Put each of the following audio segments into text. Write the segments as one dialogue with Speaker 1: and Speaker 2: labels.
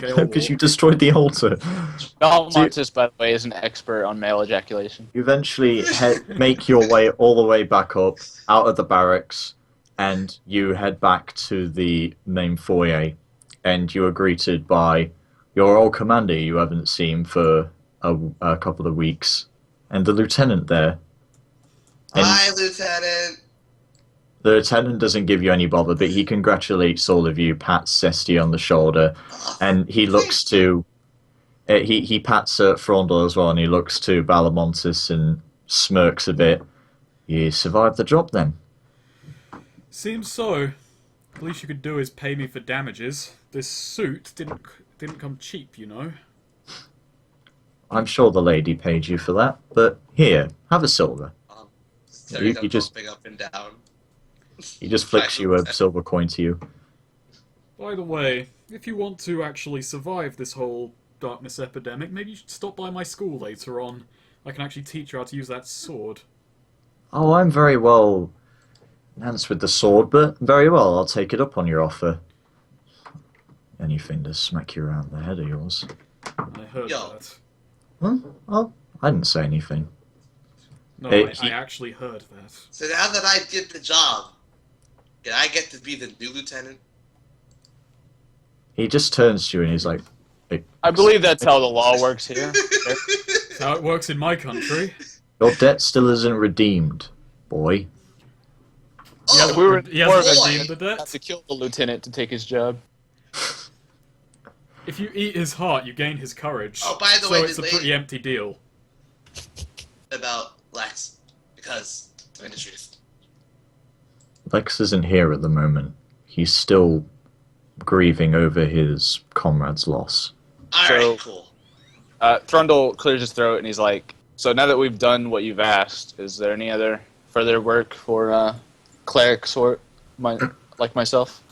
Speaker 1: scale
Speaker 2: Because you
Speaker 1: walk.
Speaker 2: destroyed the altar.
Speaker 3: Balmontis, by the way, is an expert on male ejaculation.
Speaker 2: You eventually make your way all the way back up, out of the barracks, and you head back to the main foyer, and you are greeted by your old commander you haven't seen for a couple of weeks, and the lieutenant there. And
Speaker 4: Hi, Lieutenant.
Speaker 2: the lieutenant doesn't give you any bother, but he congratulates all of you, pats Cesti on the shoulder, and he looks to... he pats Frondel as well, and he looks to Balamontis and smirks a bit. You survived the job, then?
Speaker 1: Seems so. The least you could do is pay me for damages. This suit didn't come cheap, you know.
Speaker 2: I'm sure the lady paid you for that, but here, have a silver.
Speaker 4: Terry
Speaker 2: You just-
Speaker 4: bumping up and down.
Speaker 2: He just flicks you a silver coin to you.
Speaker 1: By the way, if you want to actually survive this whole darkness epidemic, maybe you should stop by my school later on. I can actually teach you how to use that sword.
Speaker 2: Oh, I'm very well enhanced with the sword, but very well, I'll take it up on your offer. Anything to smack you around the head of yours.
Speaker 1: I heard
Speaker 4: Yo.
Speaker 1: that.
Speaker 2: Huh? Oh, I didn't say anything.
Speaker 1: No,
Speaker 2: Hey,
Speaker 1: I actually heard that.
Speaker 4: So now that I did the job, can I get to be the new lieutenant?
Speaker 2: He just turns to you and he's like,
Speaker 3: I believe that's how the law works here.
Speaker 1: That's how it works in my country.
Speaker 2: your debt still isn't redeemed, boy.
Speaker 4: Oh,
Speaker 3: we were
Speaker 1: He
Speaker 3: more of
Speaker 1: hasn't
Speaker 3: a
Speaker 4: boy.
Speaker 1: redeemed the
Speaker 3: have
Speaker 1: debt.
Speaker 3: to kill the lieutenant to take his job.
Speaker 1: If you eat his heart, you gain his courage.
Speaker 4: Oh, by the
Speaker 1: so
Speaker 4: way,
Speaker 1: it's a
Speaker 4: did
Speaker 1: pretty empty deal.
Speaker 4: about Lex, because to the truth.
Speaker 2: Lex isn't here at the moment. He's still grieving over his comrade's loss.
Speaker 4: Alright,
Speaker 3: So-
Speaker 4: cool.
Speaker 3: Thrundle clears his throat and he's like, so now that we've done what you've asked, is there any other further work for cleric sort like myself?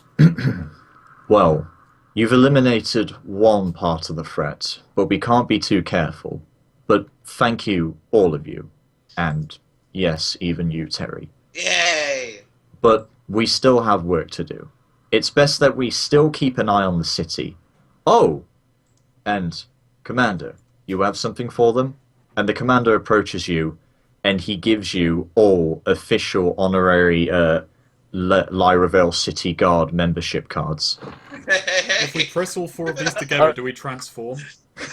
Speaker 2: Well, you've eliminated one part of the threat, but we can't be too careful. But thank you, all of you. And yes, even you, Terry.
Speaker 4: Yay!
Speaker 2: But we still have work to do. It's best that we still keep an eye on the city. Oh! And, Commander, you have something for them? And the Commander approaches you, and he gives you all official honorary Lyroval City Guard membership cards.
Speaker 1: If we press all four of these together, do we transform?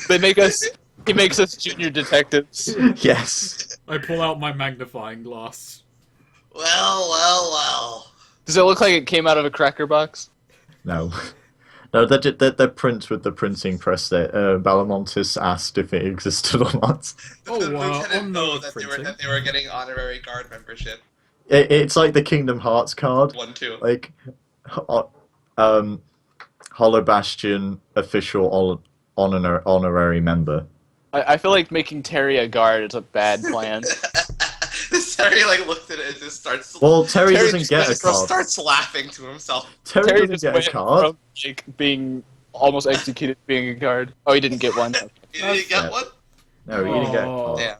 Speaker 3: They make us. He makes us junior detectives.
Speaker 2: Yes.
Speaker 1: I pull out my magnifying glass.
Speaker 4: Well.
Speaker 3: Does it look like it came out of a cracker box?
Speaker 2: No. No, they're prints with the printing press that Balamontis asked if it existed or not.
Speaker 1: Oh,
Speaker 4: the lieutenant
Speaker 1: on
Speaker 4: know
Speaker 1: the
Speaker 4: that they were getting honorary guard membership.
Speaker 2: It's like the Kingdom Hearts card.
Speaker 4: 1-2.
Speaker 2: Like, Hollow Bastion official honorary member.
Speaker 3: I feel like making Terry a guard is a bad plan.
Speaker 4: Terry looked at it and just starts.
Speaker 2: Well, Terry doesn't
Speaker 3: just
Speaker 2: get a
Speaker 3: went
Speaker 2: card.
Speaker 4: Starts laughing to himself.
Speaker 2: Terry
Speaker 3: Terry
Speaker 2: doesn't
Speaker 3: just
Speaker 2: get
Speaker 3: went
Speaker 2: a card.
Speaker 3: from like, being almost executed to being a guard. Oh, he didn't get one.
Speaker 4: You didn't get
Speaker 2: fair.
Speaker 4: one.
Speaker 2: No, he didn't get a
Speaker 1: Oh.
Speaker 2: card.
Speaker 4: Damn.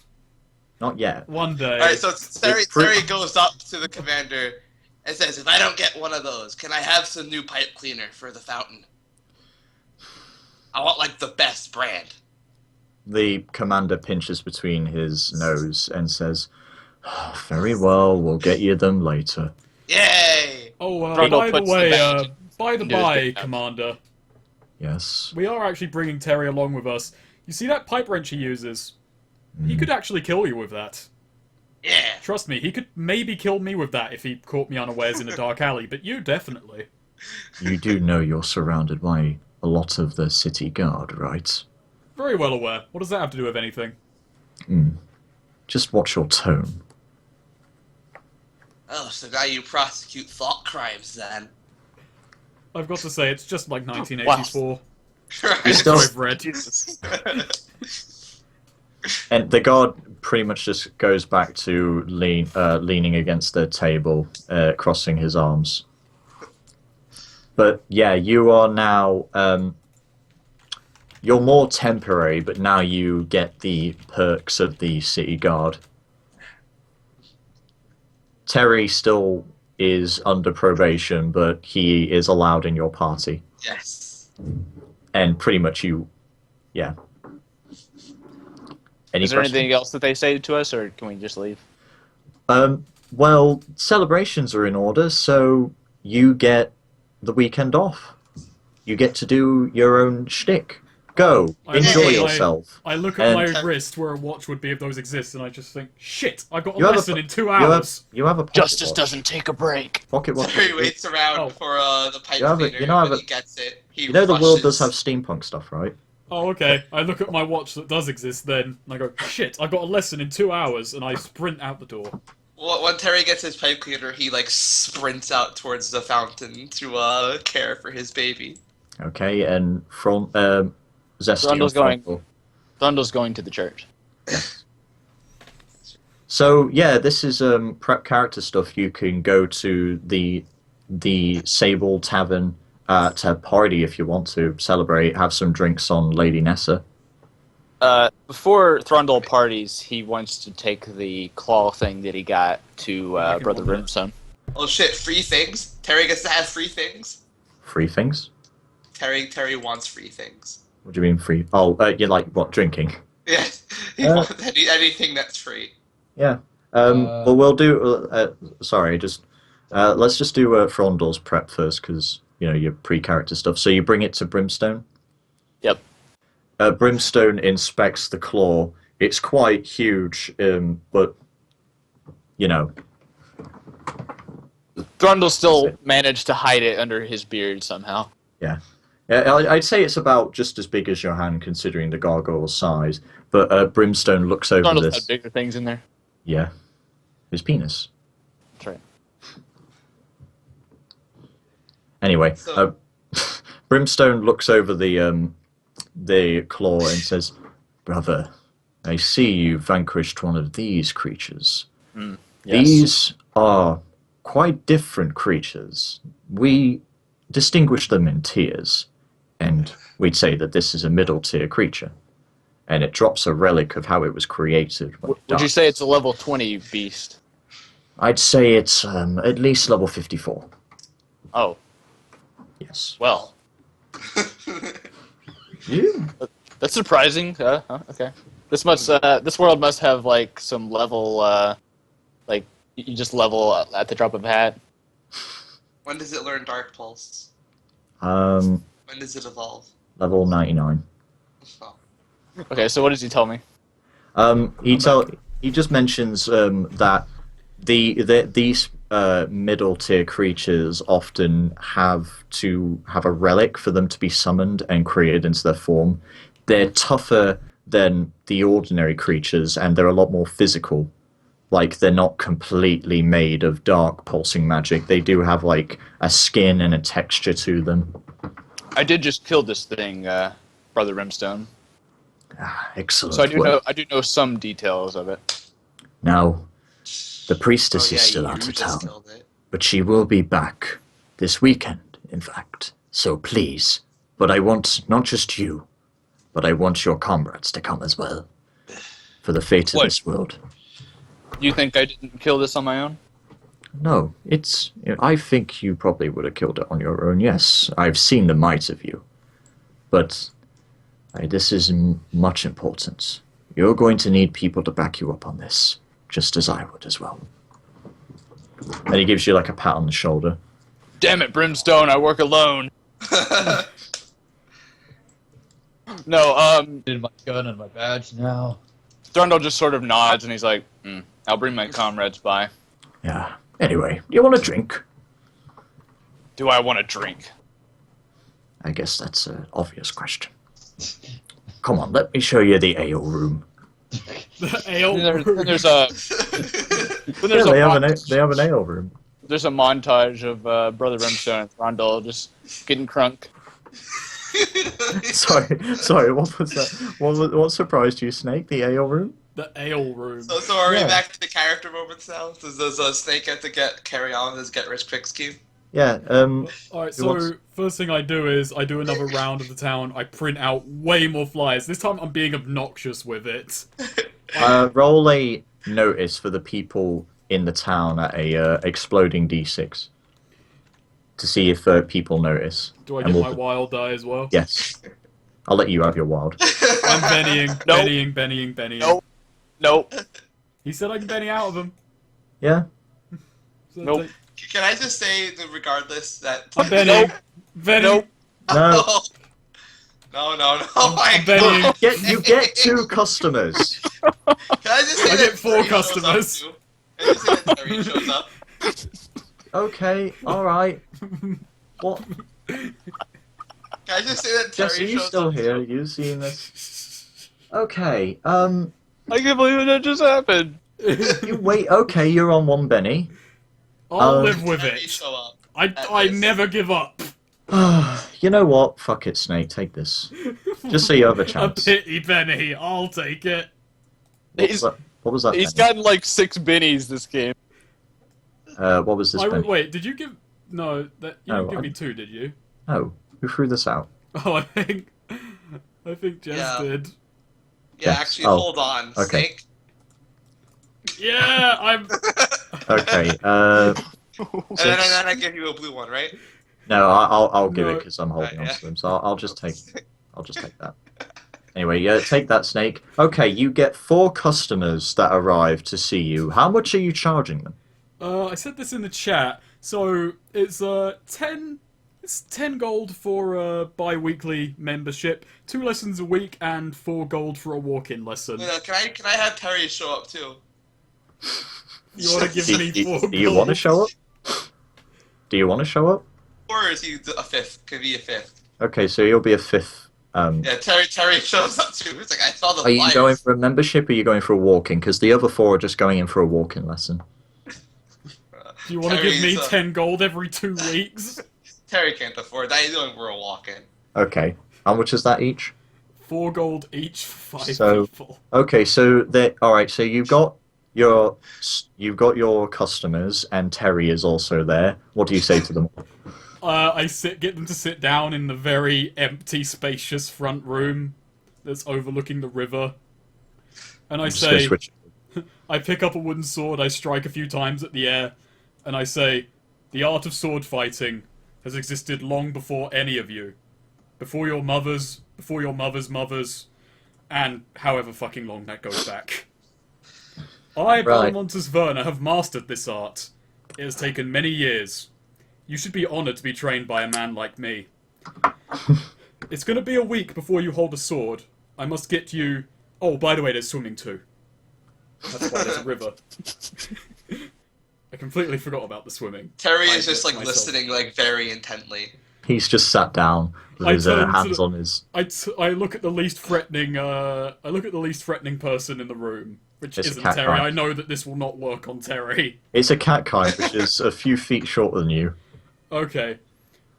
Speaker 2: Not yet.
Speaker 1: One day.
Speaker 4: All right, so Terry
Speaker 2: pre-
Speaker 4: goes up to the commander and says, "If I don't get one of those, can I have some new pipe cleaner for the fountain? I want the best brand."
Speaker 2: The commander pinches between his nose and says, oh, very well, we'll get you them later.
Speaker 4: Yay!
Speaker 1: Oh,
Speaker 3: Grundle
Speaker 1: by the
Speaker 3: puts the
Speaker 1: way,
Speaker 3: badge
Speaker 1: by the
Speaker 3: into his
Speaker 1: by,
Speaker 3: big mouth.
Speaker 1: Commander,
Speaker 2: Yes.
Speaker 1: we are actually bringing Terry along with us. You see that pipe wrench he uses? He could actually kill you with that.
Speaker 4: Yeah.
Speaker 1: Trust me, he could maybe kill me with that if he caught me unawares in a dark alley, but you definitely.
Speaker 2: You do know you're surrounded by a lot of the city guard, right?
Speaker 1: Very well aware. What does that have to do with anything?
Speaker 2: Just watch your tone.
Speaker 4: Oh, so now you prosecute thought crimes then?
Speaker 1: I've got to say, it's just like 1984.
Speaker 2: He's
Speaker 1: That's what
Speaker 2: still,
Speaker 1: I've read.
Speaker 3: Jesus.
Speaker 2: and the guard pretty much just goes back to leaning against the table, crossing his arms. But yeah, you are now. You're more temporary, but now you get the perks of the city guard. Terry still is under probation, but he is allowed in your party.
Speaker 4: Yes.
Speaker 2: and pretty much yeah. Any
Speaker 3: Is there
Speaker 2: questions?
Speaker 3: anything else that they say to us, or can we just leave?
Speaker 2: Well, celebrations are in order, so you get the weekend off. You get to do your own shtick. Go,
Speaker 1: I
Speaker 2: enjoy
Speaker 1: look at
Speaker 2: yourself.
Speaker 1: I look at
Speaker 2: And-
Speaker 1: my wrist where a watch would be if those exist, and I just think, shit, I got a
Speaker 2: You have a
Speaker 1: lesson
Speaker 2: po-
Speaker 1: in 2
Speaker 2: You have,
Speaker 1: hours.
Speaker 2: you have a pocket
Speaker 3: Justice
Speaker 2: watch.
Speaker 3: doesn't take a break.
Speaker 2: Pocket watch.
Speaker 4: Terry waits around
Speaker 1: Oh.
Speaker 4: for the pipe
Speaker 2: You have a-
Speaker 4: cleaner.
Speaker 2: you know, I have
Speaker 4: when
Speaker 2: a-
Speaker 4: he gets it, he
Speaker 2: You know the world does have
Speaker 4: rushes.
Speaker 2: steampunk stuff, right?
Speaker 1: Oh, okay. I look at my watch that does exist then, and I go, shit, I got a lesson in 2 hours, and I sprint out the door.
Speaker 4: Well, when Terry gets his pipe cleaner, he like sprints out towards the fountain to care for his baby.
Speaker 2: Okay, and from Zesty.
Speaker 3: Grundle's going-
Speaker 2: Frontal.
Speaker 3: Thundel's going to the church.
Speaker 2: So yeah, this is prep character stuff. You can go to the Sable Tavern to party if you want to celebrate. Have some drinks on Lady Nessa.
Speaker 3: Before Thrundle parties, he wants to take the claw thing that he got to
Speaker 1: I can
Speaker 3: Brother
Speaker 1: want that.
Speaker 3: Brimstone.
Speaker 4: Oh shit! Free things. Terry gets to have free things.
Speaker 2: Free things.
Speaker 4: Terry wants free things.
Speaker 2: What do you mean free? Oh, you like what drinking?
Speaker 4: Yeah, he wants anything that's free.
Speaker 2: Yeah. Well, we'll do. Sorry, let's just do Frondor's prep first because your pre-character stuff. So you bring it to Brimstone.
Speaker 3: Yep.
Speaker 2: Brimstone inspects the claw. It's quite huge, but
Speaker 3: Thrundle still managed to hide it under his beard somehow.
Speaker 2: yeah. I'd say it's about just as big as your hand, considering the gargoyle's size. But Brimstone looks over
Speaker 3: Thrundle's
Speaker 2: this.
Speaker 3: had bigger things in there.
Speaker 2: Yeah, his penis.
Speaker 3: That's right.
Speaker 2: Anyway,
Speaker 4: So-
Speaker 2: Brimstone looks over the claw and says, "Brother, I see you vanquished one of these creatures.
Speaker 3: Yes.
Speaker 2: These are quite different creatures. We distinguish them in tiers, and we'd say that this is a middle tier creature, and it drops a relic of how it was created. When it
Speaker 3: Would you
Speaker 2: dies.
Speaker 3: say it's a level 20 beast?
Speaker 2: I'd say it's at least level 54.
Speaker 3: Oh,
Speaker 2: Yes.
Speaker 3: well.
Speaker 2: Yeah.
Speaker 3: That's surprising. Okay. This world must have like some level, like you just level at the drop of a hat.
Speaker 4: When does it learn Dark Pulse?
Speaker 2: Um,
Speaker 4: When does it evolve?
Speaker 2: level 99.
Speaker 4: Oh.
Speaker 3: Okay, so what does he tell me?
Speaker 2: He just mentions that these middle tier creatures often have to have a relic for them to be summoned and created into their form. They're tougher than the ordinary creatures, and they're a lot more physical. Like, they're not completely made of dark pulsing magic. They do have like a skin and a texture to them.
Speaker 3: I did just kill this thing, Brother Brimstone.
Speaker 2: Excellent.
Speaker 3: So
Speaker 2: Well,
Speaker 3: I do know some details of it.
Speaker 2: now, the priestess
Speaker 4: Oh,
Speaker 2: is
Speaker 4: yeah,
Speaker 2: still
Speaker 4: you
Speaker 2: out of
Speaker 4: just
Speaker 2: town.
Speaker 4: killed it.
Speaker 2: But she will be back this weekend, in fact. So please, but I want not just you, but I want your comrades to come as well. For the fate of
Speaker 3: What?
Speaker 2: this world.
Speaker 3: You think I didn't kill this on my own?
Speaker 2: No, I think you probably would have killed it on your own, yes. I've seen the might of you. But this is much important. You're going to need people to back you up on this, just as I would as well. And he gives you like a pat on the shoulder.
Speaker 3: Damn it, Brimstone! I work alone. No,
Speaker 5: Did my gun and my badge now.
Speaker 3: Thrundle just sort of nods and he's like, "I'll bring my comrades by."
Speaker 2: Yeah. Anyway, you want a drink?
Speaker 3: Do I want a drink?
Speaker 2: I guess that's an obvious question. Come on, let me show you the ale room.
Speaker 1: The ale
Speaker 3: Then there's a
Speaker 2: Yeah, they have an ale room.
Speaker 3: there's a montage of Brother Brimstone and Thrundle just getting crunk.
Speaker 2: Sorry, what was that? What surprised you, Snake? The ale room?
Speaker 1: The ale room.
Speaker 4: So are
Speaker 2: Yeah.
Speaker 4: we back to the character moments now? Does Snake get to carry on with his get rich quick scheme?
Speaker 2: Yeah,
Speaker 1: Alright,
Speaker 2: Who
Speaker 1: so
Speaker 2: wants-
Speaker 1: first thing I do is I do another round of the town. I print out way more flyers. This time I'm being obnoxious with it.
Speaker 2: roll a notice for the people in the town at a exploding d6 to see if people notice.
Speaker 1: Do I
Speaker 2: And
Speaker 1: get
Speaker 2: we'll-
Speaker 1: my wild die as well?
Speaker 2: Yes. I'll let you have your wild.
Speaker 1: I'm Bennying,
Speaker 3: Nope.
Speaker 1: Bennying.
Speaker 3: Nope. Nope.
Speaker 1: He said I can Benny out of him.
Speaker 2: Yeah?
Speaker 1: So
Speaker 3: Nope.
Speaker 4: Can I just say, that regardless, that...
Speaker 1: I'm Bennying.
Speaker 3: Nope.
Speaker 1: Benny.
Speaker 3: Nope.
Speaker 2: No.
Speaker 4: No, my
Speaker 1: I'm Bennying.
Speaker 4: God.
Speaker 2: You get 2 customers.
Speaker 4: Can I just say
Speaker 1: I
Speaker 4: that
Speaker 1: get 4
Speaker 4: Terry shows
Speaker 1: customers.
Speaker 4: up, too? Can I just say that Terry shows up?
Speaker 2: Okay, alright. What?
Speaker 4: Can I just say that Terry
Speaker 2: Jess, are you
Speaker 4: shows
Speaker 2: still
Speaker 4: up?
Speaker 2: here?
Speaker 4: Too?
Speaker 2: You seen this? Okay,
Speaker 3: I can't believe that just happened.
Speaker 2: you wait, okay, you're on 1 Benny.
Speaker 1: I'll live with
Speaker 4: Terry
Speaker 1: it.
Speaker 4: show up.
Speaker 1: I never give up.
Speaker 2: You know what? Fuck it, Snake, take this. Just so you have a
Speaker 1: A
Speaker 2: chance.
Speaker 1: pity Benny. I'll take it.
Speaker 2: What was that?
Speaker 3: He's
Speaker 2: Benny?
Speaker 3: gotten like 6 bennies this game.
Speaker 2: What was this Benny?
Speaker 1: Wait, did you give... No, that you
Speaker 2: No,
Speaker 1: didn't give
Speaker 2: I-
Speaker 1: me 2, did you?
Speaker 2: Oh, who threw this out?
Speaker 1: Oh, I think Jess
Speaker 4: Yeah.
Speaker 1: did.
Speaker 4: Yeah,
Speaker 2: Yes.
Speaker 4: actually,
Speaker 2: Oh,
Speaker 4: hold on.
Speaker 2: okay.
Speaker 4: Snake.
Speaker 1: Yeah, I'm...
Speaker 2: Okay,
Speaker 4: And then I give you a blue one, right?
Speaker 2: no, I'll give it
Speaker 1: No.
Speaker 2: because I'm holding on
Speaker 4: Yeah.
Speaker 2: to them, so I'll just take that. Anyway, yeah, take that, Snake. Okay, you get 4 customers that arrive to see you. How much are you charging them?
Speaker 1: I said this in the chat. So it's 10 gold for a bi-weekly membership, 2 lessons a week, and 4 gold for a walk-in lesson.
Speaker 4: Can I have Terry show up too?
Speaker 1: You want to give me 4 gold?
Speaker 2: Do you want to show up? Do you want to show up?
Speaker 4: Or is he a 5th? Could be a 5th.
Speaker 2: Okay, so you'll be a 5th.
Speaker 4: Yeah, Terry shows up too. It's like I saw the
Speaker 2: Are you
Speaker 4: flyers.
Speaker 2: going for a membership or are you going for a walk-in? Because the other 4 are just going in for a walk-in lesson.
Speaker 1: Do you want to give me
Speaker 4: Terry's,
Speaker 1: 10 gold every 2 weeks?
Speaker 4: Terry can't afford that. He's going for a walk-in.
Speaker 2: Okay, how much is that each?
Speaker 1: 4 gold each for 5
Speaker 2: So-
Speaker 1: people.
Speaker 2: Okay, so all right. So you've got your customers, and Terry is also there. What do you say to them?
Speaker 1: I get them to sit down in the very empty, spacious front room that's overlooking the river. And I
Speaker 2: I'm just gonna
Speaker 1: say,
Speaker 2: switch.
Speaker 1: I pick up a wooden sword, I strike a few times at the air, and I say, the art of sword fighting has existed long before any of you. Before your mothers' mothers, and however fucking long that goes back. I,
Speaker 2: Right.
Speaker 1: Balmontus Verna, have mastered this art. It has taken many years. You should be honoured to be trained by a man like me. It's going to be a week before you hold a sword. I must get you... Oh, by the way, there's swimming too. That's why there's a river. I completely forgot about the swimming.
Speaker 4: Terry
Speaker 1: I
Speaker 4: is just
Speaker 1: did
Speaker 4: like
Speaker 1: myself.
Speaker 4: listening like very intently.
Speaker 2: He's just sat down with
Speaker 1: I
Speaker 2: his
Speaker 1: turn to
Speaker 2: hands
Speaker 1: the-
Speaker 2: on his.
Speaker 1: I look at the least threatening. I look at the least threatening person in the room, which
Speaker 2: It's a
Speaker 1: isn't
Speaker 2: cat
Speaker 1: Terry.
Speaker 2: guy.
Speaker 1: I know that this will not work on Terry.
Speaker 2: It's a cat kind, which is a few feet shorter than you.
Speaker 1: Okay,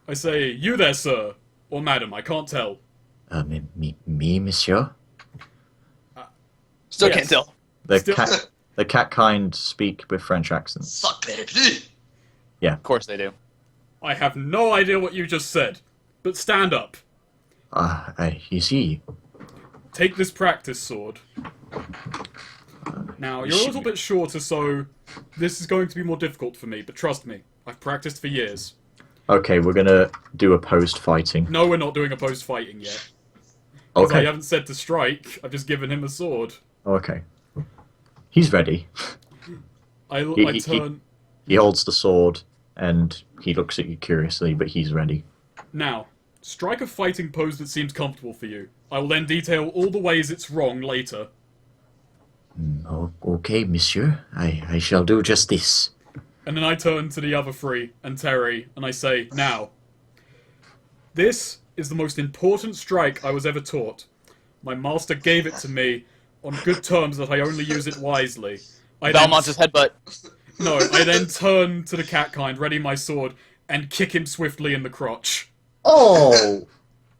Speaker 1: I say, you there, sir, or madam. I can't tell.
Speaker 2: Me, monsieur.
Speaker 3: Still
Speaker 1: Yes.
Speaker 3: can't tell.
Speaker 2: The cat kind speak with French accents.
Speaker 4: Suck baby.
Speaker 3: Of course they do.
Speaker 1: I have no idea what you just said, but stand up.
Speaker 2: You see.
Speaker 1: Take this practice sword. Now, you're a little bit shorter, so this is going to be more difficult for me, but trust me, I've practiced for years.
Speaker 2: Okay, we're gonna do a post fighting.
Speaker 1: No, we're not doing a post-fighting yet. Because I
Speaker 2: Okay.
Speaker 1: haven't said to strike, I've just given him a sword.
Speaker 2: Okay. He's ready.
Speaker 1: I
Speaker 2: He-
Speaker 1: turn...
Speaker 2: He holds the sword and he looks at you curiously, but he's ready.
Speaker 1: Now, strike a fighting pose that seems comfortable for you. I will then detail all the ways it's wrong later.
Speaker 2: Okay, monsieur. I shall do just this.
Speaker 1: And then I turn to the other 3 and Terry, and I say, now, this is the most important strike I was ever taught. My master gave it to me on good terms that I only use it wisely.
Speaker 3: Valmont's headbutt.
Speaker 1: No, I then turn to the cat kind, ready my sword, and kick him swiftly in the crotch.
Speaker 2: Oh!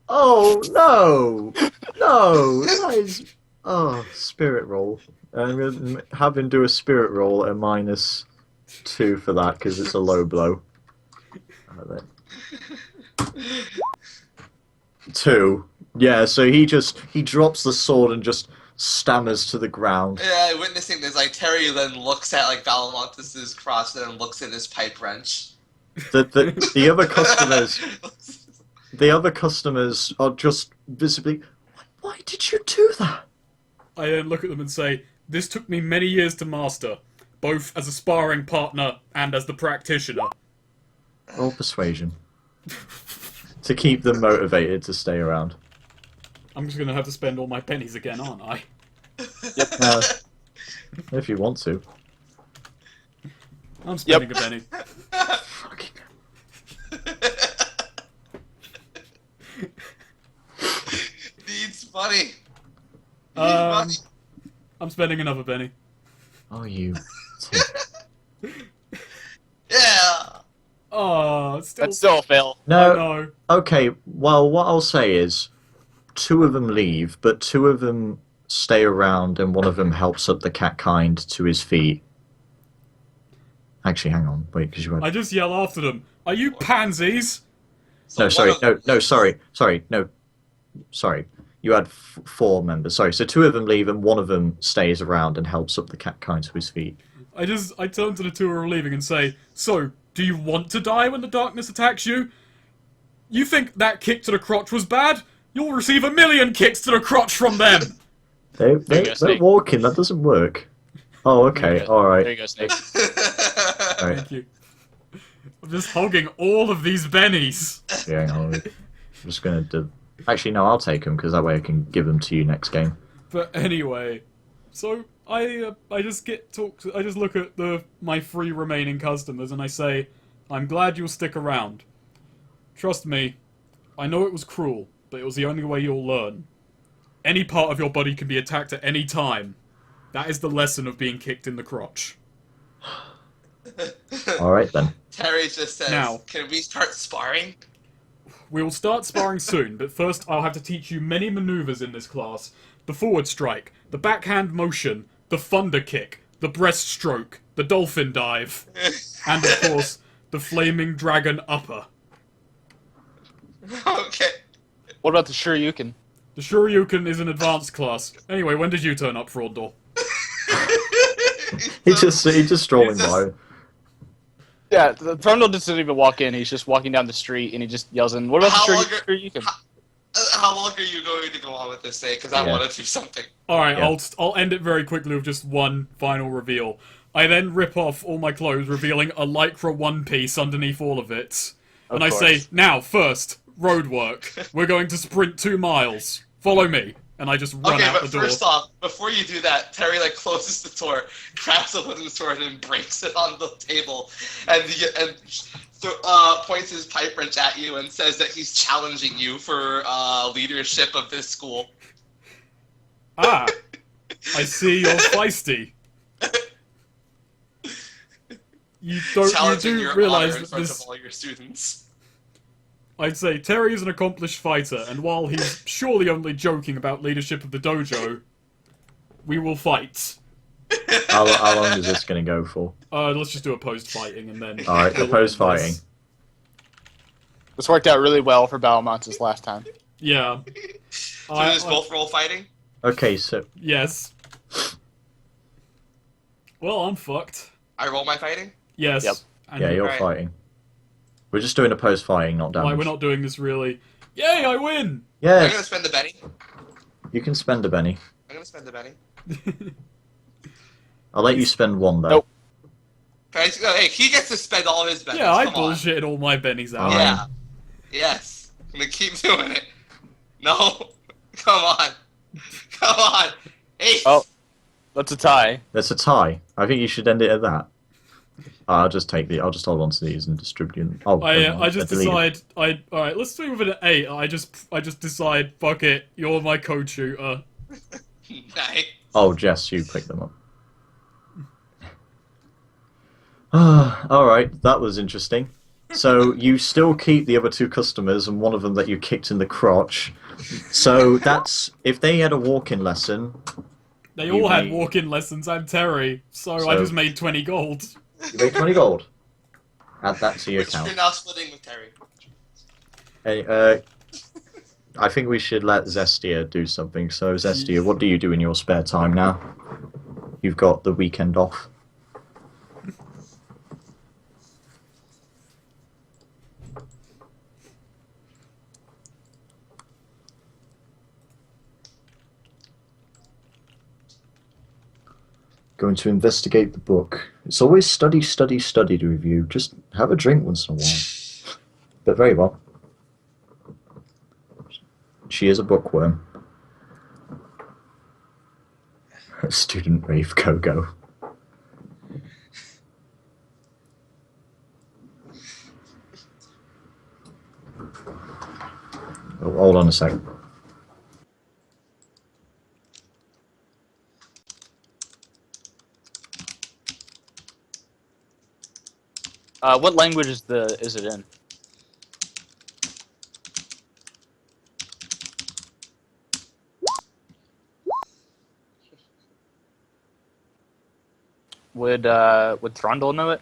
Speaker 2: Oh, no! No! That is... Oh, spirit roll. I'm going to have him do a spirit roll at -2 for that, because it's a low blow. 2. Yeah, so he drops the sword and just stammers to the ground.
Speaker 4: Yeah, witnessing this, like Terry then looks at like Valamontis's cross and then looks at his pipe wrench.
Speaker 2: The other customers... The other customers are just visibly. Why did you do that?
Speaker 1: I then look at them and say, "This took me many years to master, both as a sparring partner and as the practitioner."
Speaker 2: Roll persuasion. To keep them motivated to stay around.
Speaker 1: I'm just gonna have to spend all my pennies again, aren't I?
Speaker 2: Yep. If you want to.
Speaker 1: I'm spending a penny.
Speaker 2: Fucking.
Speaker 4: Needs money.
Speaker 1: I'm spending another penny.
Speaker 2: Oh, you.
Speaker 4: Yeah.
Speaker 1: Oh, still.
Speaker 3: That's still a fail.
Speaker 2: No.
Speaker 1: No.
Speaker 2: Okay, well, what I'll say is 2 of them leave, but 2 of them stay around and one of them helps up the cat kind to his feet. Actually, hang on. Wait, because you had...
Speaker 1: I just yell after them. Are you pansies?
Speaker 4: So
Speaker 2: No, sorry.
Speaker 4: one of-
Speaker 2: No, sorry. No. Sorry. You had 4 members. Sorry, so 2 of them leave and one of them stays around and helps up the cat kind to his feet.
Speaker 1: I turn to the 2 who are leaving and say, "So, do you want to die when the darkness attacks you? You think that kick to the crotch was bad? You'll receive 1,000,000 kicks to the crotch from them!"
Speaker 2: They're
Speaker 3: There you go, Snake.
Speaker 2: walking, that doesn't work. Oh, okay,
Speaker 3: There you go.
Speaker 2: alright.
Speaker 3: There you go, Snake.
Speaker 2: Right.
Speaker 1: Thank you. I'm just hogging all of these bennies.
Speaker 2: Yeah, hang on. I'm just gonna do... Actually, no, I'll take them, because that way I can give them to you next game.
Speaker 1: But anyway, so I just I just look at my 3 remaining customers and I say, "I'm glad you'll stick around. Trust me, I know it was cruel, but it was the only way you'll learn. Any part of your body can be attacked at any time. That is the lesson of being kicked in the crotch."
Speaker 2: Alright then.
Speaker 4: Terry just says,
Speaker 1: Now.
Speaker 4: "Can we start sparring?"
Speaker 1: We will start sparring soon, but first I'll have to teach you many maneuvers in this class. The forward strike, the backhand motion, the thunder kick, the breaststroke, the dolphin dive, and of course, the flaming dragon upper.
Speaker 4: Okay.
Speaker 3: What about the Shoryuken?
Speaker 1: The Shoryuken is an advanced class. Anyway, when did you turn up, Fraudor?
Speaker 2: He's just strolling
Speaker 4: He's just-
Speaker 2: by.
Speaker 3: Yeah, the Trundle doesn't even walk in. He's just walking down the street and he just yells in, "What about
Speaker 4: How
Speaker 3: the
Speaker 4: long
Speaker 3: Shoryuken?"
Speaker 4: How long are you going to go on with this, Because I
Speaker 2: Yeah.
Speaker 4: want to do something.
Speaker 1: Alright,
Speaker 2: Yeah.
Speaker 1: I'll end it very quickly with just one final reveal. I then rip off all my clothes, revealing a lycra one-piece underneath all of it. And I say, "Now, first, road work. We're going to sprint 2 miles. Follow me." And I just run
Speaker 4: Okay,
Speaker 1: out
Speaker 4: but
Speaker 1: the door.
Speaker 4: first off, before you do that, Terry closes the door, grabs a wooden sword, and breaks it on the table, and points his pipe wrench at you and says that he's challenging you for leadership of this school.
Speaker 1: Ah, I see you're feisty. You
Speaker 4: Challenging
Speaker 1: do
Speaker 4: your
Speaker 1: realize
Speaker 4: honor in
Speaker 1: that
Speaker 4: front
Speaker 1: this...
Speaker 4: of all your students.
Speaker 1: I'd say Terry is an accomplished fighter, and while he's surely only joking about leadership of the dojo, we will fight.
Speaker 2: How long is this going to go for?
Speaker 1: Let's just do opposed fighting, and then...
Speaker 2: Alright,
Speaker 1: we'll
Speaker 2: opposed
Speaker 1: end this.
Speaker 2: fighting.
Speaker 3: This worked out really well for Battlemonts last time.
Speaker 1: Yeah.
Speaker 4: So just both roll fighting?
Speaker 2: Okay, so...
Speaker 1: Yes. Well, I'm fucked.
Speaker 4: I roll my fighting?
Speaker 1: Yes.
Speaker 3: Yep.
Speaker 1: And
Speaker 2: Yeah, you're
Speaker 4: Alright.
Speaker 2: fighting. We're just doing opposed fighting, not damage.
Speaker 1: Why we're not doing this really? Yay, I win!
Speaker 4: I'm
Speaker 2: Yeah,
Speaker 4: gonna spend the Benny.
Speaker 2: you can spend a Benny.
Speaker 4: I'm gonna spend the Benny.
Speaker 2: I'll let you spend 1 though.
Speaker 3: Nope.
Speaker 4: Hey, he gets to spend all his bennies.
Speaker 1: Yeah, I
Speaker 4: Come on.
Speaker 1: bullshitted all my bennies out.
Speaker 2: Oh.
Speaker 4: Yeah. Yes. I'm gonna keep doing it. No. Come on. Come on. Ace.
Speaker 3: Oh. That's a tie.
Speaker 2: That's a tie. I think you should end it at that. I'll just hold on to these and distribute them. Oh, never mind.
Speaker 1: I just
Speaker 2: delete it.
Speaker 1: decide. Alright, let's do with an 8. I just decide. Fuck it. You're my co-shooter.
Speaker 4: Nice.
Speaker 2: Oh, Jess, you pick them up. Alright, that was interesting. So you still keep the other 2 customers and one of them that you kicked in the crotch. So that's... If they had a walk-in lesson...
Speaker 1: They
Speaker 2: You
Speaker 1: all had
Speaker 2: made-
Speaker 1: walk-in lessons. I'm Terry, so I
Speaker 2: So-
Speaker 1: just made 20 gold.
Speaker 2: You made 20 gold. Add that to your
Speaker 4: Which
Speaker 2: account.
Speaker 4: you're now splitting with Terry.
Speaker 2: Hey, I think we should let Zestia do something. So, Zestia, what do you do in your spare time now? You've got the weekend off. Going to investigate the book. It's always study, study, study to review. Just have a drink once in a while. But very well. She is a bookworm. Student Rave Go-Go. Oh, hold on a second.
Speaker 3: What language is it in? Would Throndol know it?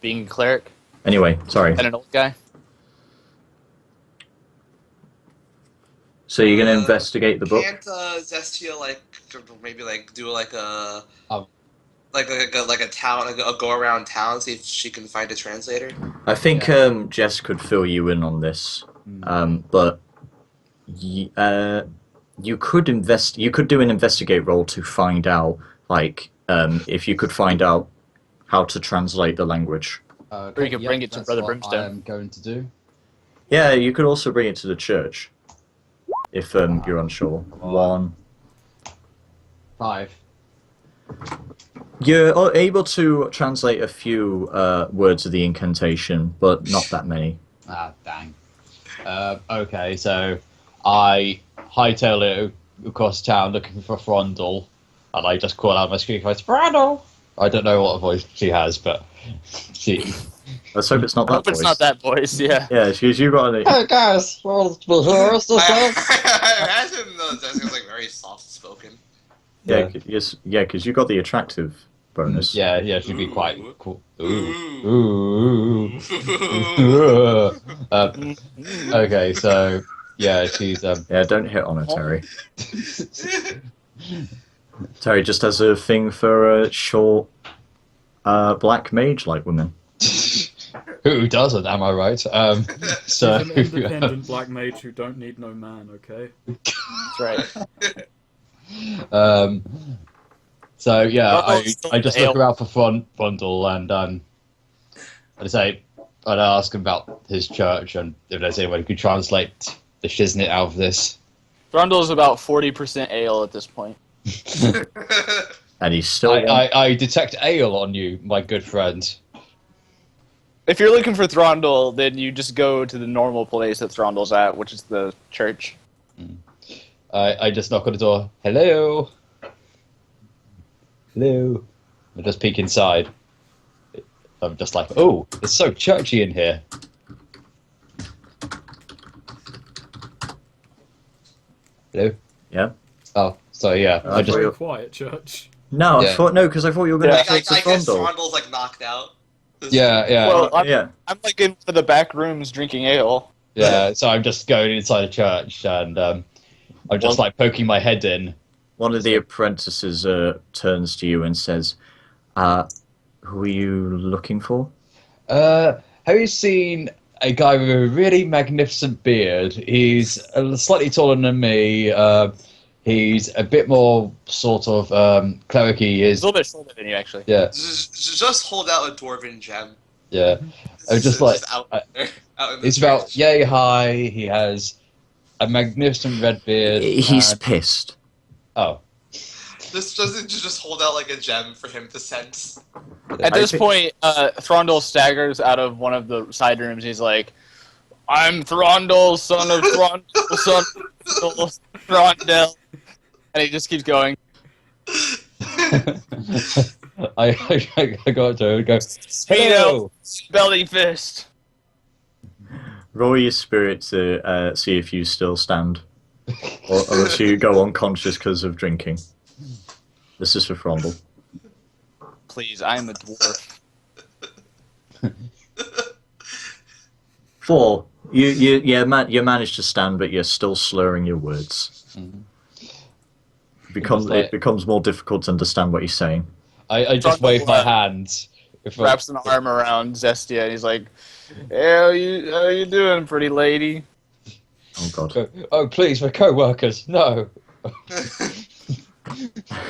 Speaker 3: Being a cleric
Speaker 2: Anyway, sorry.
Speaker 3: and an old guy.
Speaker 2: So you're going to investigate the book?
Speaker 4: Can't Zestia maybe do like a
Speaker 5: Oh.
Speaker 4: like a town a go around town, see if she can find a translator?
Speaker 2: I think Jess could fill you in on this, but you could do an investigate roll to find out, if you could find out how to translate the language.
Speaker 3: Or you could bring it to
Speaker 5: that's
Speaker 3: Brother
Speaker 5: what
Speaker 3: Brimstone.
Speaker 5: I'm going to do.
Speaker 2: Yeah, you could also bring it to the church, if you're unsure. 1.
Speaker 5: 5.
Speaker 2: You're able to translate a few words of the incantation, but not that many.
Speaker 5: Ah, dang. Okay, so I hightail it across town looking for Frondel, and I just call out my scream voice, Frondel! I don't know what voice she has, but she...
Speaker 2: Let's hope it's not
Speaker 3: I
Speaker 2: that
Speaker 3: hope
Speaker 2: voice.
Speaker 3: it's not that voice, yeah.
Speaker 2: Yeah, because you got an...
Speaker 5: Hey guys, well,
Speaker 4: I imagine Zestia's like very soft spoken.
Speaker 2: Yeah, because you got the attractive bonus.
Speaker 5: yeah, she'd be quite cool.
Speaker 4: Ooh.
Speaker 5: Okay, so yeah, she's
Speaker 2: Yeah, don't hit on her, Terry. Terry just has a thing for short, black mage-like women.
Speaker 5: who doesn't? Am I right? So
Speaker 1: She's an independent black mage who don't need no man, okay?
Speaker 3: That's right.
Speaker 5: So yeah,
Speaker 3: Frondel
Speaker 5: I just
Speaker 3: ale.
Speaker 5: look around for Frondel and I'd ask him about his church and if there's anyone who could translate the shiznit out of this.
Speaker 3: Throndol is about 40% ale at this point.
Speaker 2: And he's still...
Speaker 5: I detect ale on you, my good friend.
Speaker 3: If you're looking for Throndol, then you just go to the normal place that Throndol's at, which is the church.
Speaker 5: I just knock on the door. Hello? Hello? I just peek inside. I'm just like, oh, it's so churchy in here. Hello?
Speaker 2: Yeah?
Speaker 5: Oh, so yeah, I just...
Speaker 1: Very quiet church.
Speaker 2: No,
Speaker 5: Yeah.
Speaker 2: I thought you were going to
Speaker 3: Yeah.
Speaker 2: talk to
Speaker 4: I guess
Speaker 2: Frondel.
Speaker 4: Frondel's like knocked out.
Speaker 5: Yeah.
Speaker 3: Well, I'm,
Speaker 2: Yeah.
Speaker 3: I'm like in the back rooms drinking ale.
Speaker 5: Yeah, so I'm just going inside the church and I'm just like poking my head in.
Speaker 2: One of the apprentices turns to you and says, who are you looking for?
Speaker 5: Have you seen a guy with a really magnificent beard? He's slightly taller than me. He's a bit more sort of cleric-y.
Speaker 3: He's a little bit shorter than you, actually.
Speaker 5: Yeah,
Speaker 4: Just hold out a dwarven gem.
Speaker 5: yeah. I was just like,
Speaker 4: out there, out in the
Speaker 5: it's about
Speaker 4: church.
Speaker 5: yay high. He has a magnificent red beard.
Speaker 2: He's
Speaker 5: and-
Speaker 2: pissed.
Speaker 5: oh,
Speaker 4: Just hold out like a gem for him to sense.
Speaker 3: At
Speaker 2: I
Speaker 3: this
Speaker 2: think-
Speaker 3: point, Throndol staggers out of one of the side rooms. He's like, I'm Throndol, son of Throndol, son of Throndel. And he just keeps going.
Speaker 5: I go up to him and go, hello.
Speaker 3: Belly fist.
Speaker 2: Roll your spirit to see if you still stand. Or unless you go unconscious because of drinking. This is for Frondel.
Speaker 3: Please, I am a dwarf.
Speaker 2: 4. You managed to stand, but you're still slurring your words.
Speaker 5: Mhm.
Speaker 2: It becomes more difficult to understand what you're saying.
Speaker 5: I just
Speaker 3: Frondel,
Speaker 5: wave my hands.
Speaker 3: Wraps an arm around Zestia, and he's like, hey, how you doing, pretty lady?
Speaker 2: Oh god.
Speaker 5: Oh, please, we're co-workers. No.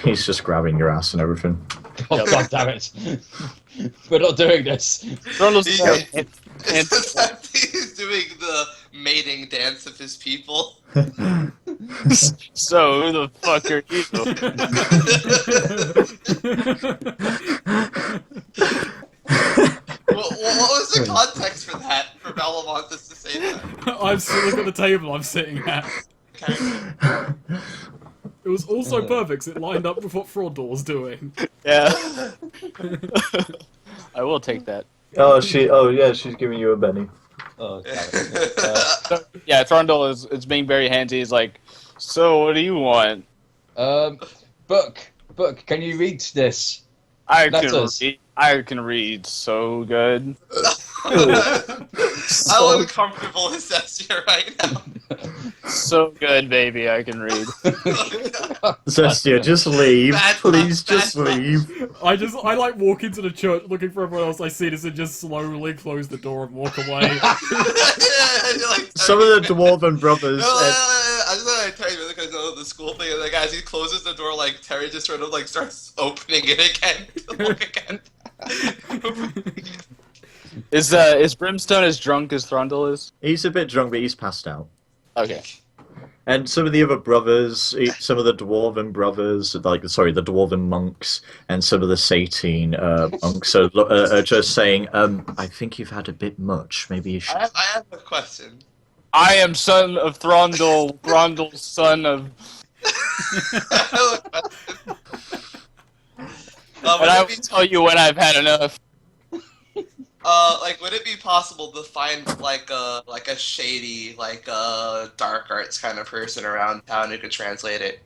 Speaker 2: He's just grabbing your ass and everything.
Speaker 5: Oh, God damn it. We're not doing this.
Speaker 3: Trundle's
Speaker 4: He's doing the mating dance of his people.
Speaker 3: So who the fuck are you?
Speaker 4: What was the context for that? For Balamontis to say that?
Speaker 1: I'm still looking at the table I'm sitting at.
Speaker 4: Okay.
Speaker 1: It was also perfect 'cause it lined up with what Frondor was doing.
Speaker 3: Yeah. I will take that.
Speaker 2: She's giving you a Benny.
Speaker 5: Oh, damn it.
Speaker 3: So, yeah, Trundle is being very handy. He's like, so what do you want?
Speaker 5: Book, can you read this?
Speaker 3: I
Speaker 5: Letters.
Speaker 3: can read so good.
Speaker 4: How uncomfortable is Zestia right now?
Speaker 3: So good, baby, I can read.
Speaker 2: Zestia, just leave.
Speaker 4: Bad
Speaker 2: Please,
Speaker 4: luck,
Speaker 2: just
Speaker 4: bad luck.
Speaker 2: leave.
Speaker 1: I like walk into the church looking for everyone else I see this and just slowly close the door and walk away.
Speaker 4: Like,
Speaker 2: Some of the dwarven brothers.
Speaker 4: I just want to tell you because of the school thing. And like as he closes the door, like Terry just sort of like starts opening it again. To look again.
Speaker 3: Is Brimstone as drunk as Thrundle is?
Speaker 2: He's a bit drunk, but he's passed out.
Speaker 3: Okay.
Speaker 2: And some of the other brothers, some of the dwarven brothers, the dwarven monks, and some of the Satine monks are just saying, I think you've had a bit much. Maybe you should.
Speaker 4: I have a question.
Speaker 3: I am son of Thrundle, Thrundle's son of...
Speaker 4: I have a question.
Speaker 3: And I will tell you when I've had enough.
Speaker 4: Would it be possible to find like a shady, dark arts kind of person around town who could translate it?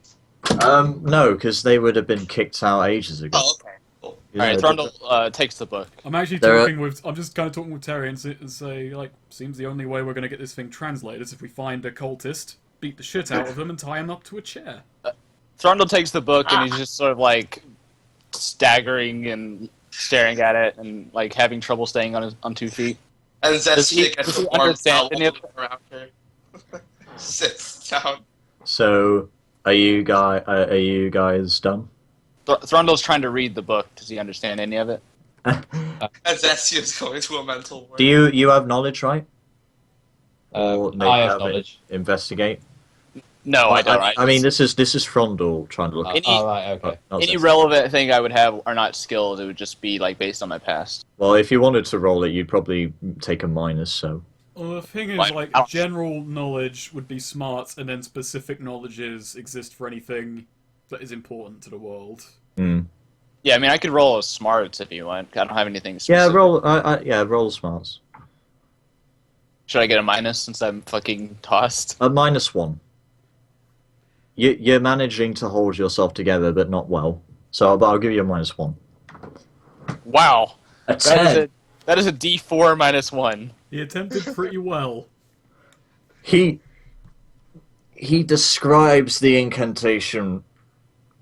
Speaker 2: No, because they would have been kicked out ages ago.
Speaker 4: Oh, okay, cool.
Speaker 2: You
Speaker 3: Alright,
Speaker 2: know,
Speaker 3: Thrundle takes the book.
Speaker 1: I'm actually
Speaker 2: There are-
Speaker 1: I'm just kind of talking with Terry and say, like, seems the only way we're going to get this thing translated is if we find a cultist, beat the shit out of them, and tie him up to a chair.
Speaker 3: Thrundle takes the book and he's just sort of like staggering and staring at it and like having trouble staying on 2 feet.
Speaker 4: And
Speaker 3: Does he-
Speaker 4: Zestia gets
Speaker 3: does he
Speaker 4: a warm
Speaker 3: understand
Speaker 4: towel
Speaker 3: any of
Speaker 4: around her. Sits down.
Speaker 2: So, are you guys done?
Speaker 3: Thrundle's trying to read the book. Does he understand any of it?
Speaker 4: And Zestia's going to a mental ward.
Speaker 2: Do you have knowledge, right? Or maybe
Speaker 5: I have knowledge.
Speaker 2: Investigate.
Speaker 3: No, I don't.
Speaker 2: I mean, this is
Speaker 3: Oh,
Speaker 2: Frondle trying to look.
Speaker 3: Any-
Speaker 5: Alright, okay.
Speaker 2: not
Speaker 3: Any
Speaker 2: Zestia.
Speaker 3: relevant thing I would have are not skills. It would just be like based on my past.
Speaker 2: Well, if you wanted to roll it, you'd probably take a minus. So.
Speaker 1: Well, the thing is,
Speaker 3: Like,
Speaker 1: like,
Speaker 3: ouch.
Speaker 1: general knowledge would be smarts, and then specific knowledges exist for anything that is important to the world.
Speaker 2: Mm.
Speaker 3: Yeah, I mean, I could roll a smarts if you want. I don't have anything
Speaker 2: Yeah,
Speaker 3: specific.
Speaker 2: roll. Roll smarts.
Speaker 3: Should I get a minus since I'm fucking tossed?
Speaker 2: A -1. You're managing to hold yourself together, but not well. So, but I'll give you a -1.
Speaker 3: Wow.
Speaker 2: A 10.
Speaker 3: That is a D4 -1.
Speaker 1: He attempted pretty well.
Speaker 2: He describes the incantation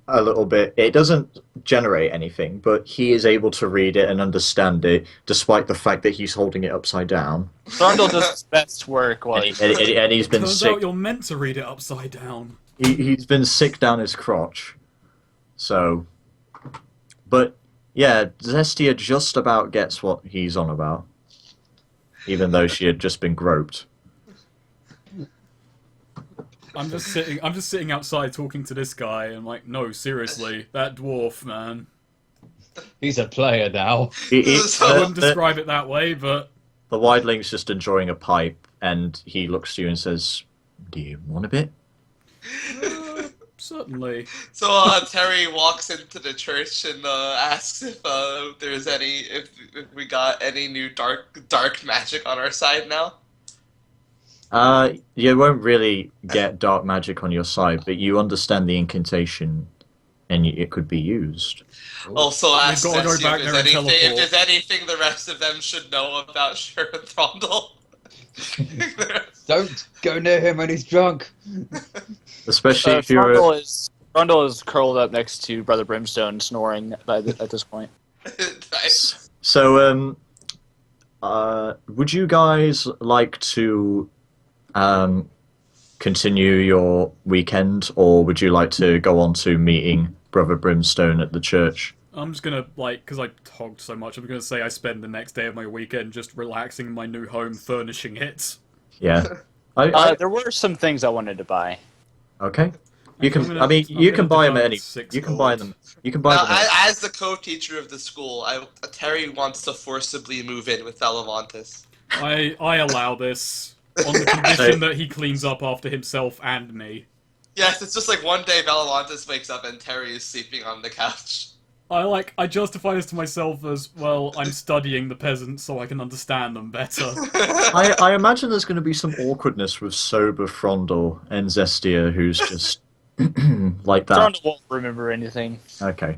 Speaker 2: a little bit. It doesn't generate anything, but he is able to read it and understand it, despite the fact that he's holding it upside down.
Speaker 3: Thrundle does his best work while
Speaker 2: And,
Speaker 3: he...
Speaker 2: and he's been
Speaker 1: Turns
Speaker 2: sick.
Speaker 1: out you're meant to read it upside down.
Speaker 2: He's been sick down his crotch. So, but yeah, Zestia just about gets what he's on about, even though she had just been groped.
Speaker 1: I'm just sitting outside talking to this guy, and like, no, seriously, that dwarf, man.
Speaker 5: He's a player now.
Speaker 1: I wouldn't describe it that way, but
Speaker 2: The wildling's just enjoying a pipe, and he looks to you and says, "Do you want a bit?"
Speaker 1: certainly.
Speaker 4: So Terry walks into the church and asks if there's if we got any new dark magic on our side now.
Speaker 2: You won't really get dark magic on your side, but you understand the incantation, and it could be used.
Speaker 4: Also ask
Speaker 1: gotta go
Speaker 4: Zestia
Speaker 1: back
Speaker 4: if
Speaker 1: there and teleport.
Speaker 4: there's anything the rest of them should know about Sharon Throndle.
Speaker 5: Don't go near him when he's drunk.
Speaker 2: Especially if you're.
Speaker 3: Thrundle is curled up next to Brother Brimstone, snoring at this point.
Speaker 4: Nice.
Speaker 2: So, would you guys like to continue your weekend, or would you like to go on to meeting Brother Brimstone at the church.
Speaker 1: I'm just gonna, like, because I togged so much, I'm gonna say I spend the next day of my weekend just relaxing in my new home, furnishing it.
Speaker 2: Yeah.
Speaker 3: There were some things I wanted to buy.
Speaker 2: Okay. You can.
Speaker 1: I'm
Speaker 2: You can
Speaker 1: gonna
Speaker 2: buy them at
Speaker 1: deduct
Speaker 2: any.
Speaker 1: 6
Speaker 2: You can buy
Speaker 1: gold.
Speaker 2: them. You can buy
Speaker 4: Now,
Speaker 2: them.
Speaker 4: as the co-teacher of the school, Terry wants to forcibly move in with Valavantis.
Speaker 1: I allow this on the condition that he cleans up after himself and me.
Speaker 4: Yes, it's just like one day Valavantis wakes up and Terry is sleeping on the couch.
Speaker 1: I justify this to myself as, well, I'm studying the peasants so I can understand them better.
Speaker 2: I imagine there's going to be some awkwardness with sober Frondel and Zestia, who's just like that.
Speaker 3: Frondel won't remember anything.
Speaker 2: Okay.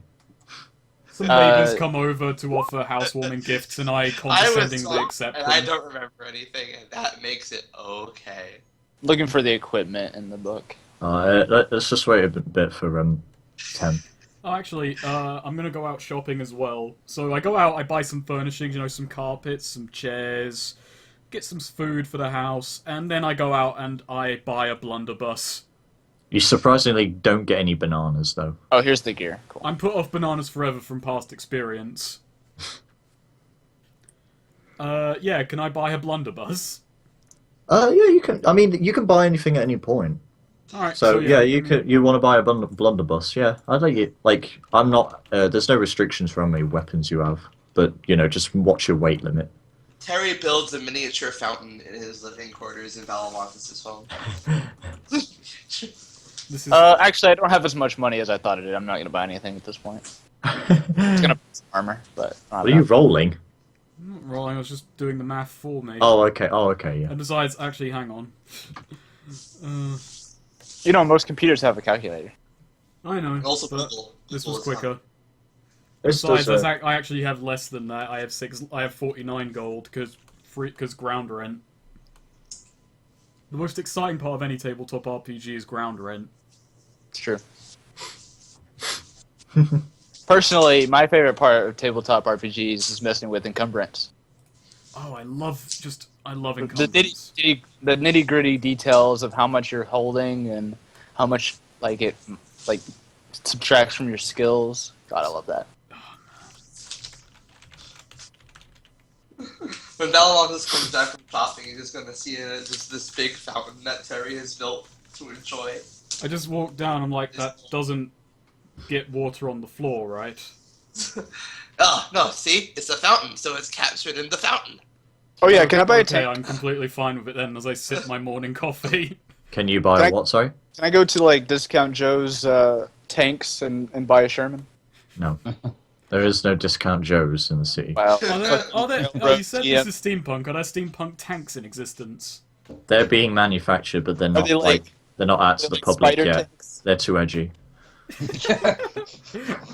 Speaker 1: Some neighbours come over to offer housewarming gifts, and I
Speaker 4: I was
Speaker 1: condescendingly
Speaker 4: drunk,
Speaker 1: accept
Speaker 4: and
Speaker 1: them.
Speaker 4: I don't remember anything, and that makes it okay.
Speaker 3: Looking for the equipment in the book.
Speaker 2: Let's just wait a bit for 10.
Speaker 1: Oh, actually, I'm gonna go out shopping as well. So I go out, I buy some furnishings, some carpets, some chairs, get some food for the house, and then I go out and I buy a blunderbuss.
Speaker 2: You surprisingly don't get any bananas, though.
Speaker 3: Oh, here's the gear. Cool.
Speaker 1: I'm put off bananas forever from past experience. Yeah, can I buy a blunderbuss?
Speaker 2: Yeah, you can. I mean, you can buy anything at any point.
Speaker 1: Alright,
Speaker 2: So yeah, you could. You want to buy a blunderbuss? Yeah, I'd like it. Like, I'm not. There's no restrictions for how many weapons you have, but just watch your weight limit.
Speaker 4: Terry builds a miniature fountain in his living quarters in Valavantis' home.
Speaker 1: This is
Speaker 3: Actually, I don't have as much money as I thought I did. I'm not going to buy anything at this point. It's going to buy some armor, but...
Speaker 2: What are you rolling?
Speaker 1: I'm not rolling, I was just doing the math for me.
Speaker 2: Oh, okay. Yeah.
Speaker 1: And besides, actually, hang on.
Speaker 3: Most computers have a calculator.
Speaker 1: I know,
Speaker 4: Also,
Speaker 1: but
Speaker 4: Google.
Speaker 1: this
Speaker 4: Google
Speaker 1: was
Speaker 4: is not-
Speaker 1: quicker.
Speaker 2: This
Speaker 1: Besides,
Speaker 2: does,
Speaker 1: I actually have less than that. I have 49 gold because ground rent. The most exciting part of any tabletop RPG is ground rent.
Speaker 3: It's true. Personally, my favorite part of tabletop RPGs is messing with encumbrance.
Speaker 1: Oh, I love
Speaker 3: The
Speaker 1: encumbrance.
Speaker 3: nitty gritty details of how much you're holding and how much it subtracts from your skills. God, I love that.
Speaker 4: When Valavantis comes back from shopping, he's just gonna see just this big fountain that Terry has built to enjoy.
Speaker 1: I just walk down, I'm like, that doesn't get water on the floor, right?
Speaker 4: Oh, no, see? It's a fountain, so it's captured in the fountain.
Speaker 3: Oh yeah, can I buy a
Speaker 1: Okay,
Speaker 3: tank?
Speaker 1: I'm completely fine with it then as I sip my morning coffee.
Speaker 2: Can you buy what? Sorry.
Speaker 3: Can I go to Discount Joe's tanks and buy a Sherman?
Speaker 2: No. There is no Discount Joe's in the city.
Speaker 3: Wow.
Speaker 1: Oh, you said this is steampunk. Are there steampunk tanks in existence?
Speaker 2: They're being manufactured, but they're not
Speaker 3: they
Speaker 2: they're not out to the public
Speaker 3: spider
Speaker 2: yet.
Speaker 3: tanks?
Speaker 2: They're too edgy.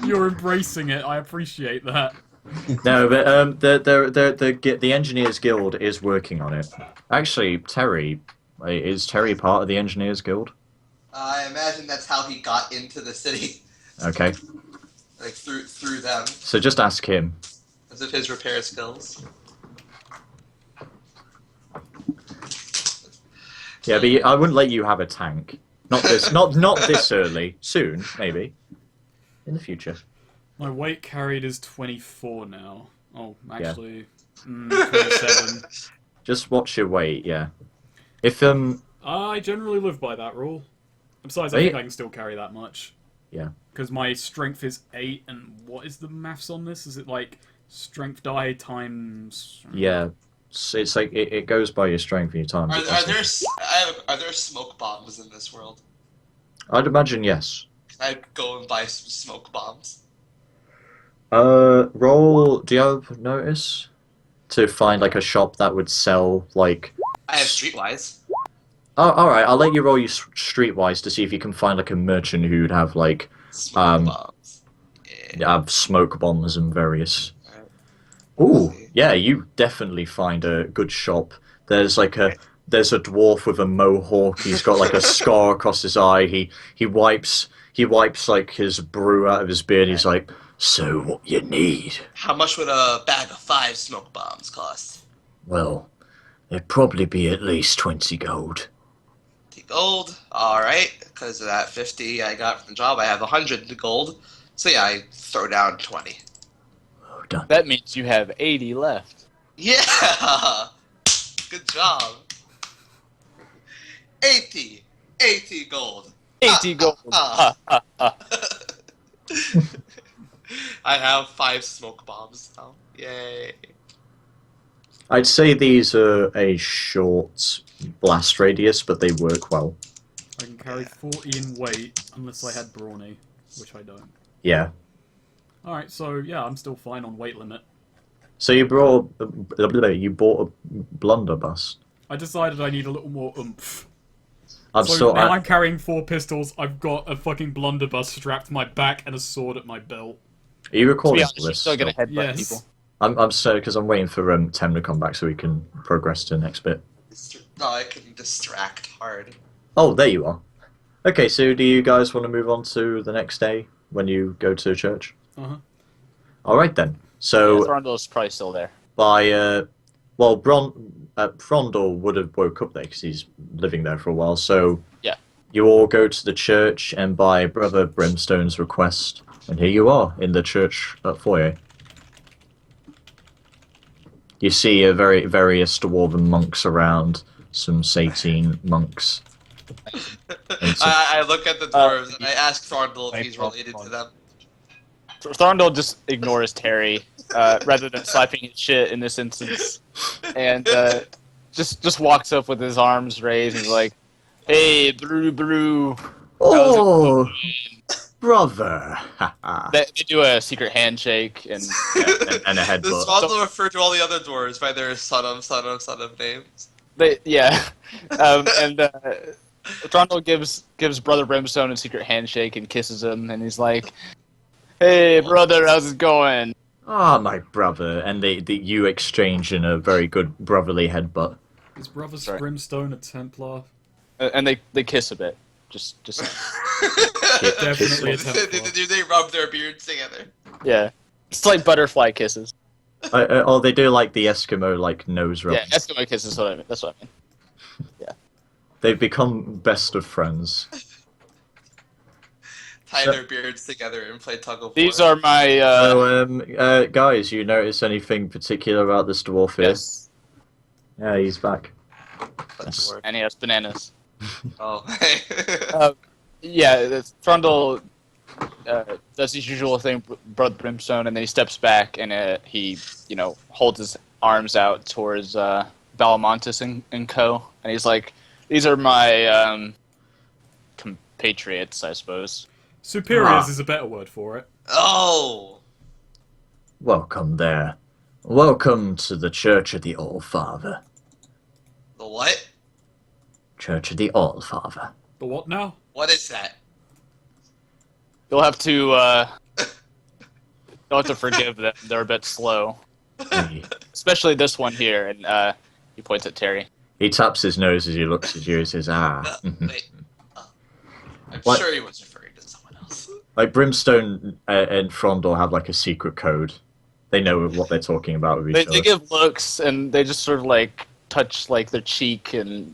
Speaker 1: You're embracing it. I appreciate that.
Speaker 2: No, but the Engineers Guild is working on it. Actually, is Terry part of the Engineers Guild?
Speaker 4: I imagine that's how he got into the city.
Speaker 2: Okay,
Speaker 4: Through them,
Speaker 2: so just ask him.
Speaker 4: because of his repair skills.
Speaker 2: Yeah, but I wouldn't let you have a tank. Not this. Not this early. Soon, maybe. In the future.
Speaker 1: My weight carried is 24 now. Oh, actually, 27.
Speaker 2: Just watch your weight. Yeah. If
Speaker 1: I generally live by that rule. Besides, I
Speaker 2: Wait.
Speaker 1: think I can still carry that much.
Speaker 2: Yeah.
Speaker 1: Because my strength is 8, and what is the maths on this? Is it strength die times...
Speaker 2: Yeah. It's like it goes by your strength and your time.
Speaker 4: Are there smoke bombs in this world?
Speaker 2: I'd imagine yes.
Speaker 4: Can I go and buy some smoke bombs?
Speaker 2: Roll. Do you have notice to find a shop that would sell
Speaker 4: I have Streetwise.
Speaker 2: Oh, all right. I'll let you roll your streetwise to see if you can find a merchant who would have
Speaker 4: Smoke bombs. Yeah.
Speaker 2: have smoke bombs and various.
Speaker 4: Alright.
Speaker 2: Ooh, yeah. You definitely find a good shop. There's a dwarf with a mohawk. He's got a scar across his eye. He wipes his brew out of his beard. He's like, so what you need?
Speaker 4: How much would a bag of 5 smoke bombs cost?
Speaker 2: Well, it'd probably be at least 20 gold.
Speaker 4: gold. Alright, because of that 50 I got from the job, I have 100 gold. So yeah, I throw down 20.
Speaker 2: Oh, done.
Speaker 3: That means you have 80 left.
Speaker 4: Yeah! Good job. 80 gold.
Speaker 3: 80 gold.
Speaker 4: I have 5 smoke bombs now. Yay.
Speaker 2: I'd say these are a short blast radius, but they work well.
Speaker 1: I can carry 40 in weight, unless I had brawny, which I don't.
Speaker 2: Yeah.
Speaker 1: Alright, so yeah, I'm still fine on weight limit.
Speaker 2: So you bought a blunderbuss.
Speaker 1: I decided I need a little more oomph.
Speaker 2: I'm
Speaker 1: So
Speaker 2: still.
Speaker 1: now I'm carrying 4 pistols, I've got a fucking blunderbuss strapped to my back and a sword at my belt.
Speaker 2: Are you
Speaker 3: To
Speaker 2: recording
Speaker 3: be honest,
Speaker 2: this?
Speaker 3: you're still gonna headbutt
Speaker 1: Yes.
Speaker 3: people.
Speaker 2: I'm sorry because I'm waiting for Tem to come back so we can progress to the next bit.
Speaker 4: No, I can distract hard.
Speaker 2: Oh, there you are. Okay, so do you guys want to move on to the next day when you go to church?
Speaker 1: Uh-huh.
Speaker 2: All right then.
Speaker 3: Yeah,
Speaker 2: So
Speaker 3: Throndel's probably still there.
Speaker 2: by Frondor would have woke up there because he's living there for a while. So
Speaker 3: Yeah.
Speaker 2: you all go to the church, and by Brother Brimstone's request, and here you are in the church foyer. You see various dwarven monks around, some Satine monks. And some-
Speaker 4: I look at the dwarves and I ask Thorndal if he's related to them.
Speaker 3: Thorndal just ignores Terry rather than slapping his shit in this instance, and just walks up with his arms raised and is like, "Hey, brew."
Speaker 2: Oh, brother!
Speaker 3: They do a secret handshake and
Speaker 2: and a
Speaker 4: Does
Speaker 2: headbutt.
Speaker 4: Thorndal refer to all the other dwarves by their son of names?
Speaker 3: Thorndal gives Brother Brimstone a secret handshake and kisses him, and he's like, "Hey, brother, how's it going?"
Speaker 2: Ah, my brother, and you exchange in a very good brotherly headbutt.
Speaker 1: Is Brother
Speaker 3: Sorry.
Speaker 1: Brimstone a Templar?
Speaker 3: And they kiss a bit. Just
Speaker 1: Definitely a
Speaker 4: Do
Speaker 1: Templar.
Speaker 4: they rub their beards together?
Speaker 3: yeah. It's like butterfly kisses.
Speaker 2: They do like the Eskimo like nose rub.
Speaker 3: Yeah, Eskimo kisses. That's what I mean.
Speaker 2: They've become best of friends.
Speaker 4: Tie their beards together and play tug of war.
Speaker 3: These are my.
Speaker 2: So, guys, you notice anything particular about this dwarf here?
Speaker 3: Yes.
Speaker 2: Yeah, he's back.
Speaker 4: That's
Speaker 3: And he has bananas.
Speaker 4: Oh.
Speaker 3: Yeah, Frondel does his usual thing, Brother Brimstone, and then he steps back and he, holds his arms out towards Valamontis and co. And he's like, "These are my compatriots, I suppose."
Speaker 1: Superiors is a better word for it.
Speaker 4: Oh.
Speaker 2: Welcome there. Welcome to the Church of the All-Father.
Speaker 4: The what?
Speaker 2: Church of the All-Father.
Speaker 1: The what now?
Speaker 4: What is that?
Speaker 3: You'll have to forgive them. They're a bit slow,
Speaker 2: he,
Speaker 3: especially this one here. And he points at Terry.
Speaker 2: he taps his nose as he looks at you and says,
Speaker 4: Wait. I'm
Speaker 2: What?
Speaker 4: sure he was referring to someone else.
Speaker 2: Like, Brimstone and Frondor have, like, a secret code. They know what they're talking about with each
Speaker 3: They
Speaker 2: other.
Speaker 3: give looks, and they just sort of like touch like their cheek and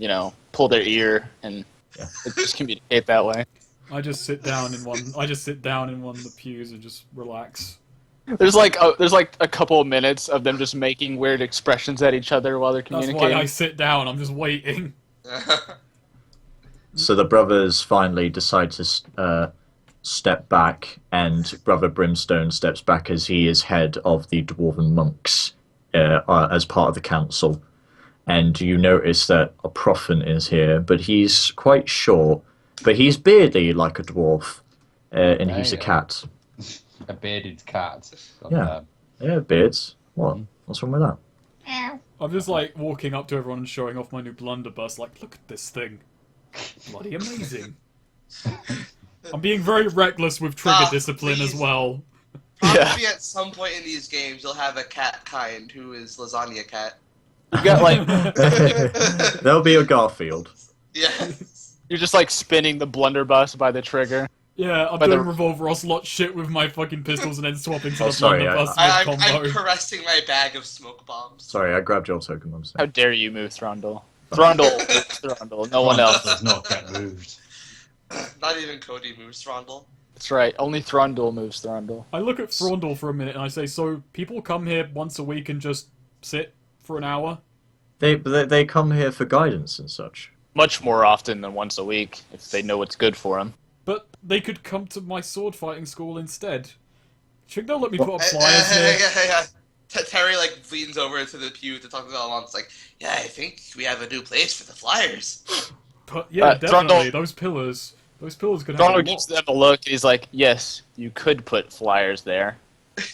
Speaker 3: pull their ear, and they just communicate that way.
Speaker 1: I just sit down in one. I just sit down in one of the pews and just relax.
Speaker 3: There's like a couple of minutes of them just making weird expressions at each other while they're
Speaker 1: That's
Speaker 3: communicating.
Speaker 1: why I sit down. I'm just waiting.
Speaker 2: So the brothers finally decide to step back, and Brother Brimstone steps back as he is head of the Dwarven monks as part of the council. And you notice that a Profan is here, but he's quite short, but he's beardy like a dwarf, and he's a
Speaker 5: Damn.
Speaker 2: cat.
Speaker 5: A bearded cat.
Speaker 2: Yeah. Yeah, beards. What? What's wrong with that?
Speaker 1: I'm just like walking up to everyone and showing off my new blunderbuss. Like, look at this thing. Bloody amazing. I'm being very reckless with trigger
Speaker 4: Oh,
Speaker 1: discipline as
Speaker 4: please.
Speaker 1: well.
Speaker 4: Probably at some point in these games, you'll have a cat kind who is lasagna cat.
Speaker 3: You got like
Speaker 2: There'll be a Garfield.
Speaker 4: Yeah.
Speaker 3: you're just like spinning the blunderbuss by the trigger.
Speaker 1: Yeah, I'm
Speaker 3: By the-
Speaker 1: doing revolver ocelot shit with my fucking pistols and then swapping to
Speaker 2: Oh,
Speaker 1: the
Speaker 2: sorry,
Speaker 1: blunderbuss
Speaker 4: I'm
Speaker 1: mid-combo.
Speaker 4: caressing my bag of smoke bombs.
Speaker 2: Sorry, I grabbed your token, I'm
Speaker 3: How
Speaker 2: sorry.
Speaker 3: dare you move, Throndel? Thrundle. No one else.
Speaker 5: does not get moved.
Speaker 4: Not even Cody moves Throndle.
Speaker 3: That's right. Only Thrundle moves Thrundle.
Speaker 1: I look at Frondel for a minute and I say, so people come here once a week and just sit for an hour?
Speaker 2: They come here for guidance and such.
Speaker 3: Much more often than once a week, if they know what's good for them.
Speaker 1: But they could come to my sword fighting school instead. Do you think they'll let me put up
Speaker 4: Hey,
Speaker 1: flyers here?
Speaker 4: hey. Terry like leans over to the pew to talk to Valmont. It's like, yeah, I think we have a new place for the flyers.
Speaker 1: But yeah, definitely.
Speaker 3: Thrundle-
Speaker 1: Those pillars could have a
Speaker 3: Thrundle
Speaker 1: lot.
Speaker 3: gives them a look, and he's like, yes, you could put flyers there.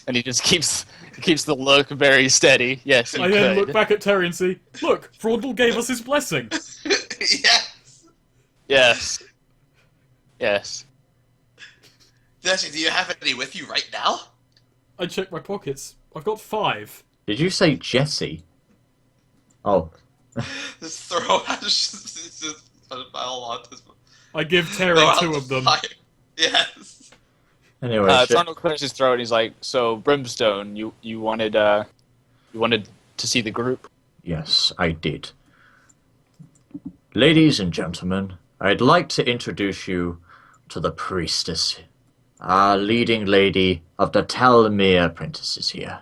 Speaker 3: And he just keeps the look very steady. Yes, you
Speaker 1: I
Speaker 3: could.
Speaker 1: then look back at Terry and see, look, Frondel gave us his blessing.
Speaker 4: Yes.
Speaker 3: Yes.
Speaker 4: Jesse, do you have any with you right now?
Speaker 1: I check my pockets. I've got 5.
Speaker 2: Did you say Jesse? Oh,
Speaker 4: Just throw out just a pile on this.
Speaker 1: I give Terry
Speaker 4: Throw out
Speaker 1: 2
Speaker 4: the
Speaker 1: of them.
Speaker 4: fire. Yes.
Speaker 2: anyway.
Speaker 3: Thrundle clears his throat, and he's like, so, Brimstone, you wanted to see the group?
Speaker 2: Yes, I did. Ladies and gentlemen, I'd like to introduce you to the priestess, our leading lady of the Talmere apprentices here.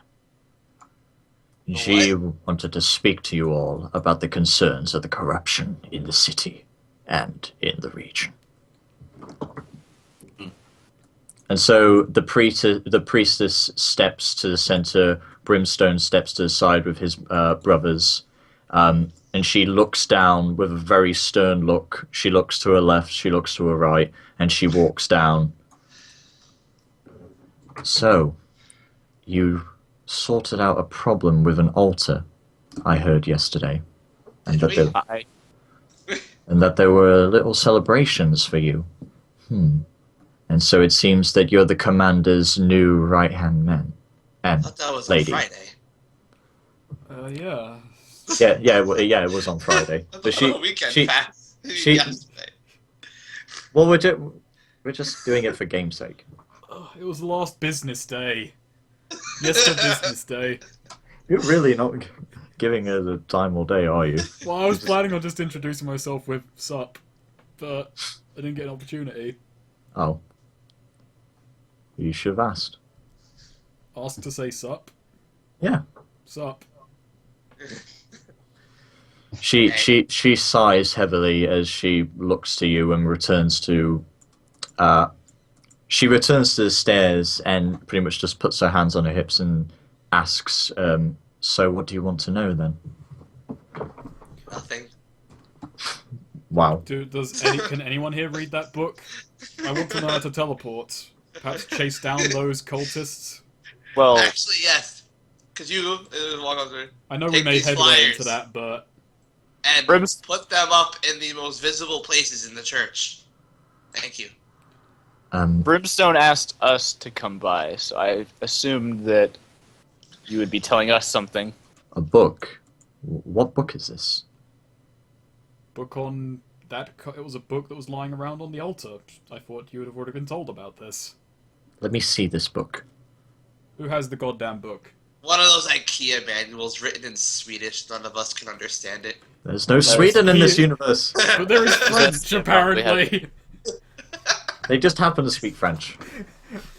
Speaker 2: She wanted to speak to you all about the concerns of the corruption in the city and in the region. And so the priestess steps to the center, Brimstone steps to the side with his brothers, and she looks down with a very stern look. She looks to her left, she looks to her right, and she walks down. So, you sorted out a problem with an altar, I heard yesterday, and that there were little celebrations for you. And so it seems that you're the commander's new right-hand man.
Speaker 4: I
Speaker 2: And
Speaker 4: thought that was
Speaker 2: lady.
Speaker 4: on Friday.
Speaker 1: Yeah.
Speaker 2: Yeah, it was on Friday. But
Speaker 4: The weekend pass.
Speaker 2: she-
Speaker 4: Yesterday.
Speaker 2: well, we're just doing it for game's sake.
Speaker 1: It was the last business day. Yesterday business day.
Speaker 2: You're really not giving her the time all day, are you?
Speaker 1: Well, I was planning on just introducing myself with sup, but I didn't get an opportunity.
Speaker 2: Oh. You should have asked.
Speaker 1: Asked to say sup.
Speaker 2: Yeah.
Speaker 1: Sup.
Speaker 2: She sighs heavily as she looks to you and returns to she returns to the stairs and pretty much just puts her hands on her hips and asks, so what do you want to know then?
Speaker 4: Nothing.
Speaker 2: Wow.
Speaker 1: Can anyone here read that book? I want to know how to teleport. Perhaps chase down those cultists.
Speaker 3: Well,
Speaker 4: Actually, yes. Because you walk on through
Speaker 1: I know we
Speaker 4: Take
Speaker 1: made
Speaker 4: these
Speaker 1: headway
Speaker 4: flyers.
Speaker 1: into that, but
Speaker 4: and put them up in the most visible places in the church. Thank you.
Speaker 3: Brimstone asked us to come by, so I assumed that you would be telling us something.
Speaker 2: A book? What book is this?
Speaker 1: book on that. It was a book that was lying around on the altar. I thought you would have already been told about this.
Speaker 2: Let me see this book.
Speaker 1: Who has the goddamn book?
Speaker 4: One of those IKEA manuals written in Swedish. None of us can understand it.
Speaker 2: There's no Sweden in this universe.
Speaker 1: But there is French,
Speaker 3: Yeah, probably
Speaker 1: apparently.
Speaker 2: They just happen to speak French.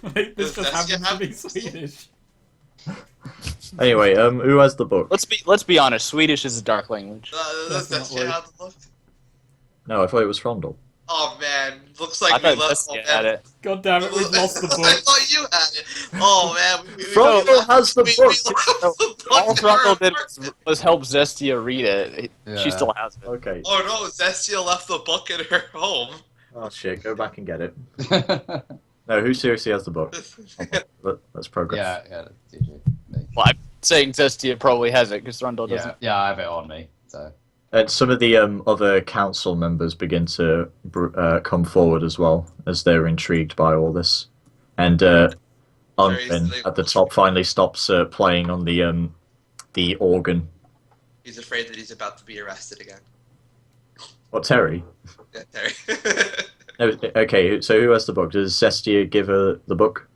Speaker 1: Like, this just
Speaker 4: Does that
Speaker 1: happens to be
Speaker 4: happen?
Speaker 1: Swedish.
Speaker 2: Anyway, who has the book?
Speaker 3: Let's be honest. Swedish is a dark language.
Speaker 4: That's
Speaker 1: Definitely.
Speaker 4: how it looks.
Speaker 2: No, I thought it was Frondel.
Speaker 4: Oh man, looks
Speaker 3: I
Speaker 4: like we
Speaker 3: thought
Speaker 4: left.
Speaker 3: Zestia had it.
Speaker 1: God damn it, we've lost the
Speaker 4: I
Speaker 1: book.
Speaker 4: thought you had it. Oh man,
Speaker 2: Frondel has the
Speaker 4: we
Speaker 2: book.
Speaker 4: lost the book.
Speaker 3: All Thrundle did was help Zestia read it.
Speaker 5: Yeah.
Speaker 3: She still has it.
Speaker 2: Okay.
Speaker 4: Oh no, Zestia left the book in her home.
Speaker 2: Oh shit, go back and get it. No, who seriously has the book? Let's progress.
Speaker 5: yeah, that's usually me.
Speaker 3: Well, I'm saying Zestia probably has it because Thrundle doesn't.
Speaker 5: Yeah, I have it on me. So
Speaker 2: And some of the other council members begin to come forward as well, as they're intrigued by all this. And Unwin at the top finally stops playing on the organ.
Speaker 4: He's afraid that he's about to be arrested again.
Speaker 2: What, Terry?
Speaker 4: Yeah, Terry.
Speaker 2: No, okay, so who has the book? Does Zestia give her the book?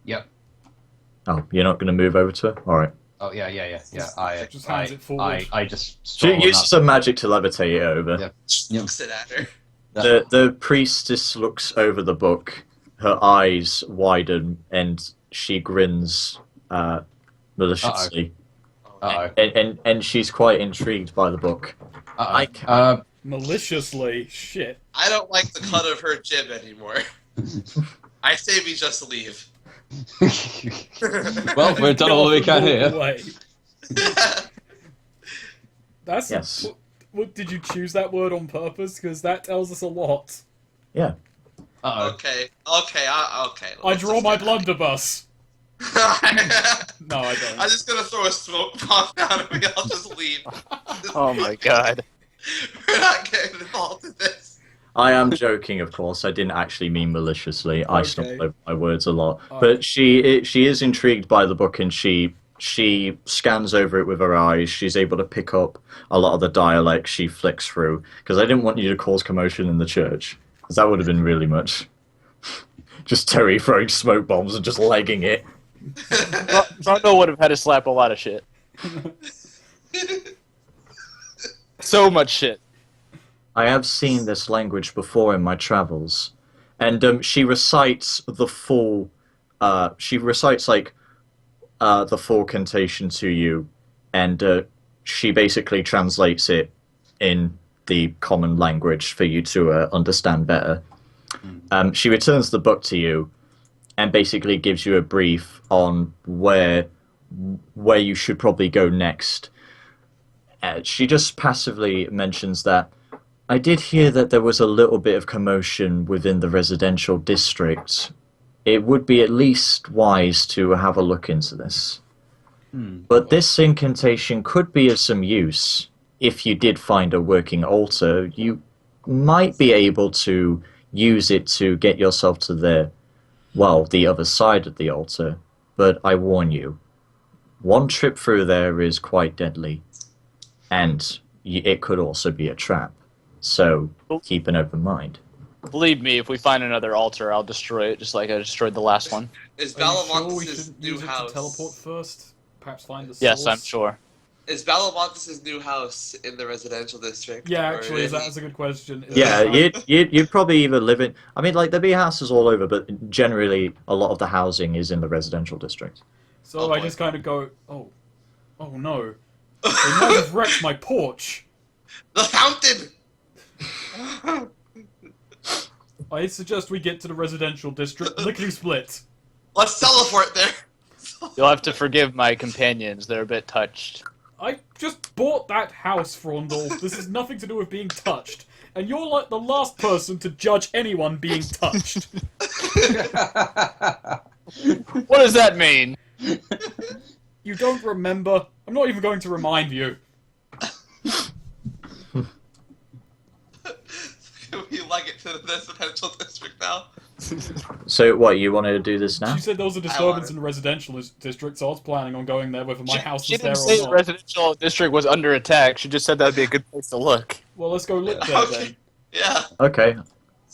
Speaker 5: yep.
Speaker 2: Oh, you're not going to move over to her? Alright.
Speaker 5: Oh yeah.
Speaker 1: Just hands it forward.
Speaker 5: I just.
Speaker 2: She
Speaker 5: sort of
Speaker 2: uses some magic to levitate it over.
Speaker 5: Yeah.
Speaker 4: Looks it at her.
Speaker 2: The priestess looks over the book. Her eyes widen and she grins maliciously.
Speaker 5: Uh-oh.
Speaker 2: And she's quite intrigued by the book.
Speaker 1: Maliciously, shit.
Speaker 4: I don't like the cut of her jib anymore. I say we just leave.
Speaker 5: Well, we've done all we can here.
Speaker 1: Away. That's
Speaker 2: Yes.
Speaker 1: What, did you choose that word on purpose? Because that tells us a lot.
Speaker 2: Yeah.
Speaker 5: Uh-oh.
Speaker 4: Okay.
Speaker 1: I draw my blunderbuss. No, I don't.
Speaker 4: I'm just gonna throw a smoke bomb down and we all just leave.
Speaker 3: Oh my god.
Speaker 4: We're not getting involved in this.
Speaker 2: I am joking, of course. I didn't actually mean maliciously. I
Speaker 1: Okay.
Speaker 2: stumble over my words a lot. But she is intrigued by the book, and she scans over it with her eyes. She's able to pick up a lot of the dialect she flicks through. Because I didn't want you to cause commotion in the church, because that would have been really much. Just Terry throwing smoke bombs and just legging it.
Speaker 3: Rondo would have had to slap a lot of shit. So much shit.
Speaker 2: I have seen this language before in my travels, and she recites the full. She recites like the full cantation to you, and she basically translates it in the common language for you to understand better. She returns the book to you, and basically gives you a brief on where you should probably go next. She just passively mentions that. I did hear that there was a little bit of commotion within the residential district. It would be at least wise to have a look into this. But this incantation could be of some use. If you did find a working altar, you might be able to use it to get yourself to the other side of the altar. But I warn you, one trip through there is quite deadly. And it could also be a trap. So, keep an open mind.
Speaker 3: Believe me, if we find another altar, I'll destroy it, just like I destroyed the last one.
Speaker 4: Is
Speaker 1: Are you sure we
Speaker 4: Balamontes'
Speaker 1: should
Speaker 4: new
Speaker 1: use it
Speaker 4: house?
Speaker 1: to teleport first? Perhaps find the source?
Speaker 3: Yes, I'm sure.
Speaker 4: Is Balamontes' new house in the residential district?
Speaker 1: Yeah,
Speaker 4: or
Speaker 1: actually,
Speaker 4: is
Speaker 1: that's a good question.
Speaker 2: Yeah, you'd probably either live in... I mean, like, there'd be houses all over, but generally a lot of the housing is in the residential district.
Speaker 1: So
Speaker 4: Oh,
Speaker 1: I
Speaker 4: boy.
Speaker 1: just kind of go, oh no. They might have wrecked my porch.
Speaker 4: The fountain!
Speaker 1: I suggest we get to the residential district, lickety split.
Speaker 4: Let's teleport there.
Speaker 3: You'll have to forgive my companions, they're a bit touched.
Speaker 1: I just bought that house, Frondel. This has nothing to do with being touched. And you're like the last person to judge anyone being touched.
Speaker 3: What does that mean?
Speaker 1: You don't remember? I'm not even going to remind you.
Speaker 4: Can we leg it to the residential district now?
Speaker 2: So, what, you want to do this now?
Speaker 1: She said there was a disturbance in the residential district, so I was planning on going there whether my house
Speaker 3: She
Speaker 1: was there
Speaker 3: didn't
Speaker 1: or
Speaker 3: say the
Speaker 1: not.
Speaker 3: residential district was under attack, she just said that'd be a good place to look.
Speaker 1: Well, let's go look there
Speaker 4: Okay.
Speaker 1: then.
Speaker 4: Yeah.
Speaker 2: Okay.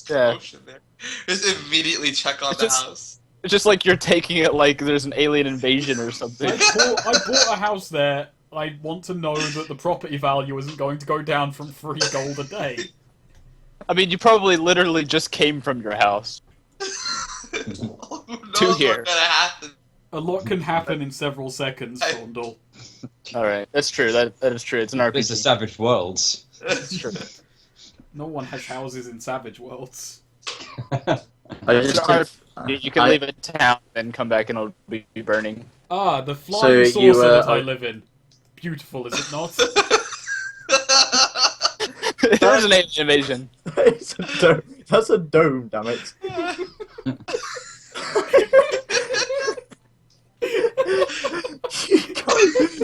Speaker 3: Yeah.
Speaker 4: Commotion there. Just immediately check on
Speaker 3: It's
Speaker 4: the
Speaker 3: just-
Speaker 4: house.
Speaker 3: It's just like you're taking it like there's an alien invasion or something.
Speaker 1: I bought a house there. I want to know that the property value isn't going to go down from 3 gold a day.
Speaker 3: I mean, you probably literally just came from your house.
Speaker 4: Who knows
Speaker 3: To here.
Speaker 4: what's gonna happen?
Speaker 1: A lot can happen in several seconds, Frondel.
Speaker 3: Alright, that's true, that is true, it's an
Speaker 5: It's the
Speaker 3: RPG.
Speaker 5: Savage Worlds.
Speaker 3: That's true.
Speaker 1: No one has houses in Savage Worlds.
Speaker 2: I
Speaker 3: It's
Speaker 2: just
Speaker 3: an RPG. You can
Speaker 2: I-
Speaker 3: leave a town and come back and it'll be burning.
Speaker 1: Ah, the flying
Speaker 2: So
Speaker 1: saucer
Speaker 2: you,
Speaker 1: that I
Speaker 2: are-
Speaker 1: live in. Beautiful, is it not?
Speaker 3: There's an alien invasion.
Speaker 2: It's a dome. That's a dome, damn it.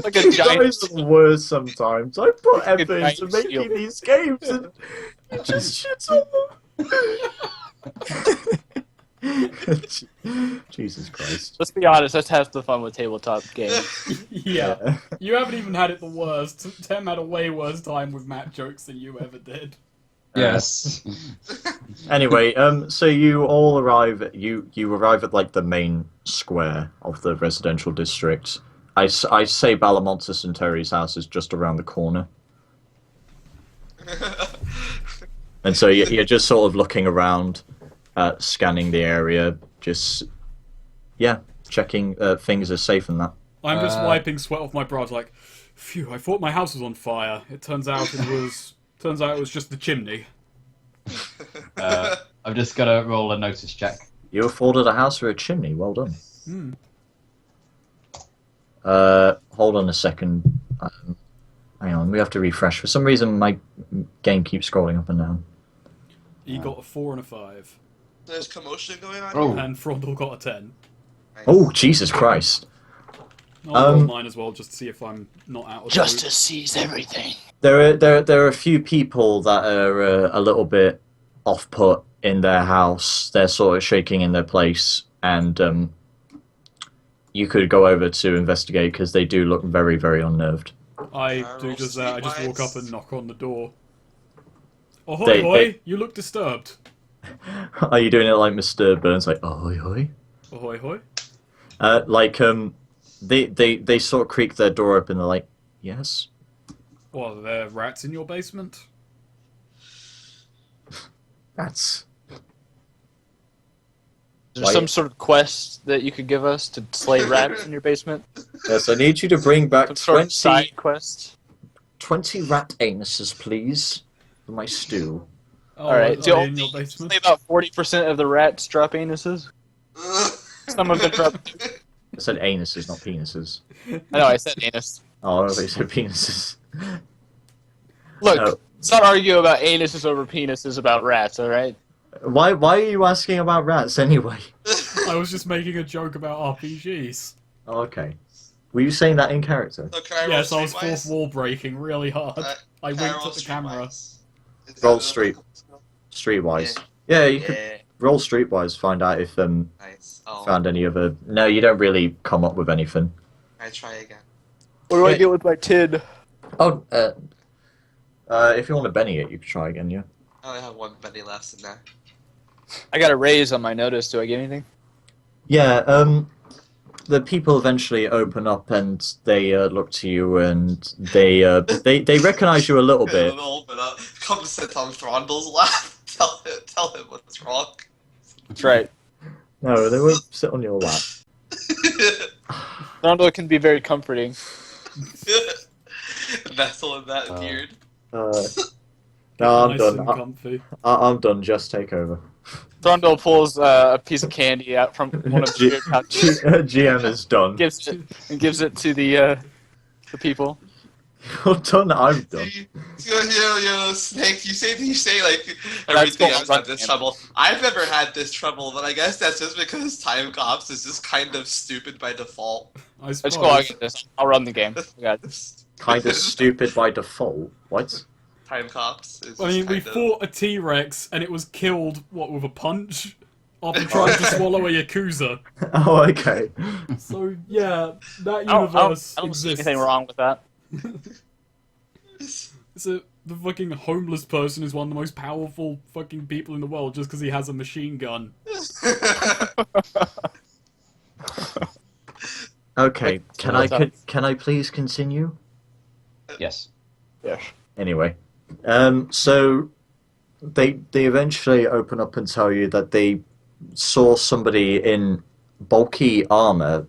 Speaker 3: Like a
Speaker 2: You
Speaker 3: giant-
Speaker 2: guys are the worst sometimes. I put effort
Speaker 3: giant
Speaker 2: into making
Speaker 3: shield.
Speaker 2: these games and you just shit on them. Jesus Christ.
Speaker 3: Let's be honest, that's half the fun with tabletop games.
Speaker 1: Yeah. You haven't even had it the worst. Tem had a way worse time with Matt jokes than you ever did.
Speaker 5: Yes.
Speaker 2: Anyway, so you all arrive. You arrive at like the main square of the residential district. I say Balamontis and Terry's house is just around the corner. And so you're just sort of looking around, scanning the area, just, yeah, checking things are safe and that.
Speaker 1: I'm just wiping sweat off my brow, like, phew, I thought my house was on fire. It turns out it was just the chimney.
Speaker 5: I've just got to roll a notice check.
Speaker 2: You afforded a house for a chimney, well done. Hold on a second. Hang on, we have to refresh. For some reason, my game keeps scrolling up and down.
Speaker 1: He got a 4 and a 5.
Speaker 4: There's commotion going on.
Speaker 5: Oh.
Speaker 1: And Frondel got a 10.
Speaker 4: Nice.
Speaker 2: Oh, Jesus Christ.
Speaker 1: I'll roll mine as well, just to see if I'm not out of the loop.
Speaker 3: Justice sees everything.
Speaker 2: There are a few people that are a little bit off-put in their house. They're sort of shaking in their place, and you could go over to investigate because they do look very, very unnerved.
Speaker 1: I
Speaker 4: Can I
Speaker 1: do
Speaker 4: roll
Speaker 1: just that. I just walk up
Speaker 4: streetwise?
Speaker 1: and knock on the door. Ahoy,
Speaker 2: They-
Speaker 1: hoy! You look disturbed.
Speaker 2: Are you doing it like Mr. Burns, like, ahoy, hoy?
Speaker 1: Ahoy, hoy!
Speaker 2: They sort of creak their door open, they're like, yes?
Speaker 1: What, are there rats in your basement?
Speaker 2: That's...
Speaker 3: Is there some sort of quest that you could give us to slay rats in your basement?
Speaker 2: Yes, I need you to bring back
Speaker 3: Some sort of side quest?
Speaker 2: 20 rat anuses, please, for my stew.
Speaker 1: Oh,
Speaker 3: Alright,
Speaker 1: are
Speaker 3: so
Speaker 1: they in your basement?
Speaker 3: only about 40% of the rats drop anuses. Some of them drop.
Speaker 2: I said anuses, not penises.
Speaker 3: I know, I said anus.
Speaker 2: Oh, I thought you said penises.
Speaker 3: Look,
Speaker 2: Oh.
Speaker 3: let's not argue about anuses over penises about rats, alright?
Speaker 2: Why are you asking about rats anyway?
Speaker 1: I was just making a joke about RPGs.
Speaker 2: Oh, okay. Were you saying that in character?
Speaker 4: So can I roll
Speaker 1: Yes, I was
Speaker 4: streetwise?
Speaker 1: fourth wall breaking really hard. I
Speaker 4: Can
Speaker 1: winked
Speaker 4: roll
Speaker 1: at the camera.
Speaker 4: streetwise? Is that
Speaker 2: Roll
Speaker 4: a-
Speaker 2: street. Streetwise. Yeah, you could
Speaker 4: Yeah,
Speaker 2: roll streetwise, find out if
Speaker 4: nice. Oh,
Speaker 2: found any other... No, you don't really come up with anything.
Speaker 4: I try again.
Speaker 3: What do I
Speaker 2: Yeah.
Speaker 3: get with my tin?
Speaker 2: Oh, if you want to Benny it, you could try again, yeah.
Speaker 4: I only have one penny left in there.
Speaker 3: I got a raise on my notice. Do I get anything?
Speaker 2: Yeah, the people eventually open up and they look to you and they recognize you a little bit.
Speaker 4: Come sit on Throndel's lap. Tell him what's wrong.
Speaker 3: That's right.
Speaker 2: No, they won't sit on your lap.
Speaker 3: Rondo can be very comforting.
Speaker 4: Nestle in that beard.
Speaker 2: No, I'm
Speaker 1: Nice
Speaker 2: done.
Speaker 1: and comfy.
Speaker 2: I'm done. Just take over.
Speaker 3: Rondo pulls a piece of candy out from one of
Speaker 2: G-
Speaker 3: the pouches,
Speaker 2: GM is done.
Speaker 3: gives it to the people.
Speaker 2: You're done. I'm done.
Speaker 4: Snake, you say like
Speaker 3: That's
Speaker 4: everything
Speaker 3: cool.
Speaker 4: I've had this trouble. I've never had this trouble, but I guess that's just because time cops is just kind of stupid by default.
Speaker 1: I
Speaker 3: Let's
Speaker 1: suppose.
Speaker 3: go. I'll get this. I'll run the game. We got this.
Speaker 2: Kind of stupid by default. What?
Speaker 4: Time cops is
Speaker 1: I mean,
Speaker 4: just
Speaker 1: we
Speaker 4: kind of...
Speaker 1: fought a T-Rex and it was killed, what, with a punch? After trying to swallow a Yakuza.
Speaker 2: Oh, okay.
Speaker 1: So, yeah, that
Speaker 3: I
Speaker 1: universe
Speaker 3: don't see
Speaker 1: exists.
Speaker 3: anything wrong with that.
Speaker 1: So, the fucking homeless person is one of the most powerful fucking people in the world just because he has a machine gun.
Speaker 2: Okay. Can I please continue?
Speaker 5: Yes.
Speaker 3: Yes.
Speaker 2: Anyway, so they eventually open up and tell you that they saw somebody in bulky armor.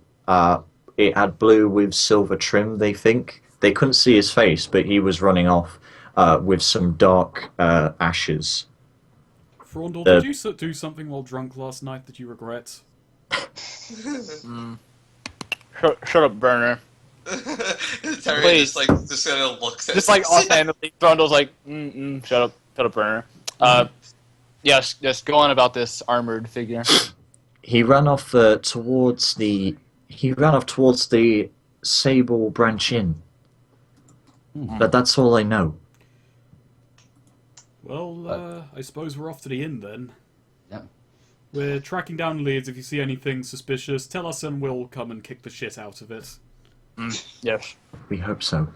Speaker 2: It had blue with silver trim. They think they couldn't see his face, but he was running off with some dark ashes.
Speaker 1: Frondel, did you do something while drunk last night that you regret?
Speaker 3: Shut up, burner.
Speaker 4: Terry
Speaker 3: Please.
Speaker 4: just kind of looks at
Speaker 3: Just like offhandedly, Grundle's like, shut up, burner. Yes, go on about this armored figure.
Speaker 2: He ran off towards the Sable Branch Inn. But that's all I know.
Speaker 1: Well, I suppose we're off to the inn then.
Speaker 5: Yep.
Speaker 1: We're tracking down leads. If you see anything suspicious, tell us and we'll come and kick the shit out of it.
Speaker 3: Yes.
Speaker 2: We hope so.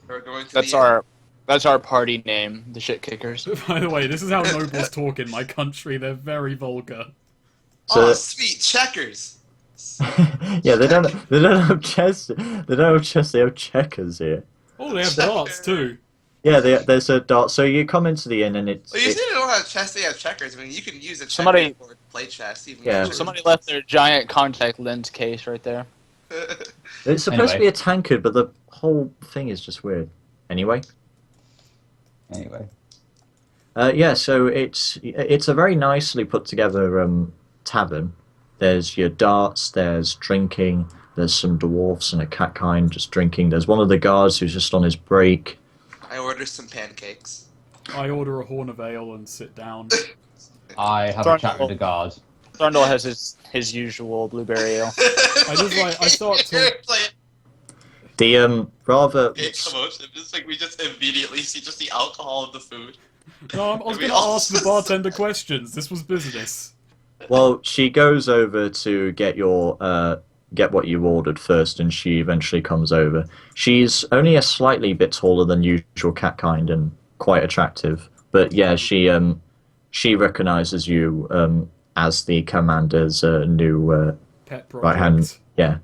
Speaker 4: We're going to
Speaker 3: That's our party name, the Shit Kickers.
Speaker 1: By the way, this is how nobles talk in my country. They're very vulgar.
Speaker 2: So-
Speaker 4: Oh, sweet checkers.
Speaker 2: Yeah, they don't have chess. They don't have chess. They have checkers here.
Speaker 1: Oh, they have darts too.
Speaker 2: Yeah, there's a dart. So you come into the inn and it's.
Speaker 4: Well, you say they don't have chess, they have checkers. I mean, you can use a
Speaker 3: Somebody-
Speaker 4: checkerboard to play chess. Even
Speaker 2: Yeah.
Speaker 3: Somebody left their giant contact lens case right there.
Speaker 2: It's supposed to be
Speaker 5: Anyway.
Speaker 2: a tankard, but the whole thing is just weird. Anyway.
Speaker 5: Anyway.
Speaker 2: Yeah, so it's a very nicely put together tavern. There's your darts, there's drinking, there's some dwarfs and a cat kind just drinking. There's one of the guards who's just on his break.
Speaker 4: I ordered some pancakes.
Speaker 1: I order a horn of ale and sit down.
Speaker 5: I have a chat with the guard.
Speaker 3: Thorndal has his usual blueberry ale.
Speaker 1: I just like I thought to
Speaker 4: Like,
Speaker 2: The rather
Speaker 4: commotion. Just like we just immediately see just the alcohol of the food.
Speaker 1: no, I was
Speaker 4: We
Speaker 1: going to
Speaker 4: all-
Speaker 1: ask the bartender questions. This was business.
Speaker 2: well, she goes over to get your get what you ordered first, and she eventually comes over. She's only a slightly bit taller than usual cat kind and quite attractive. But yeah, she recognizes you as the commander's new
Speaker 1: Pet project.
Speaker 2: right hand. Yeah.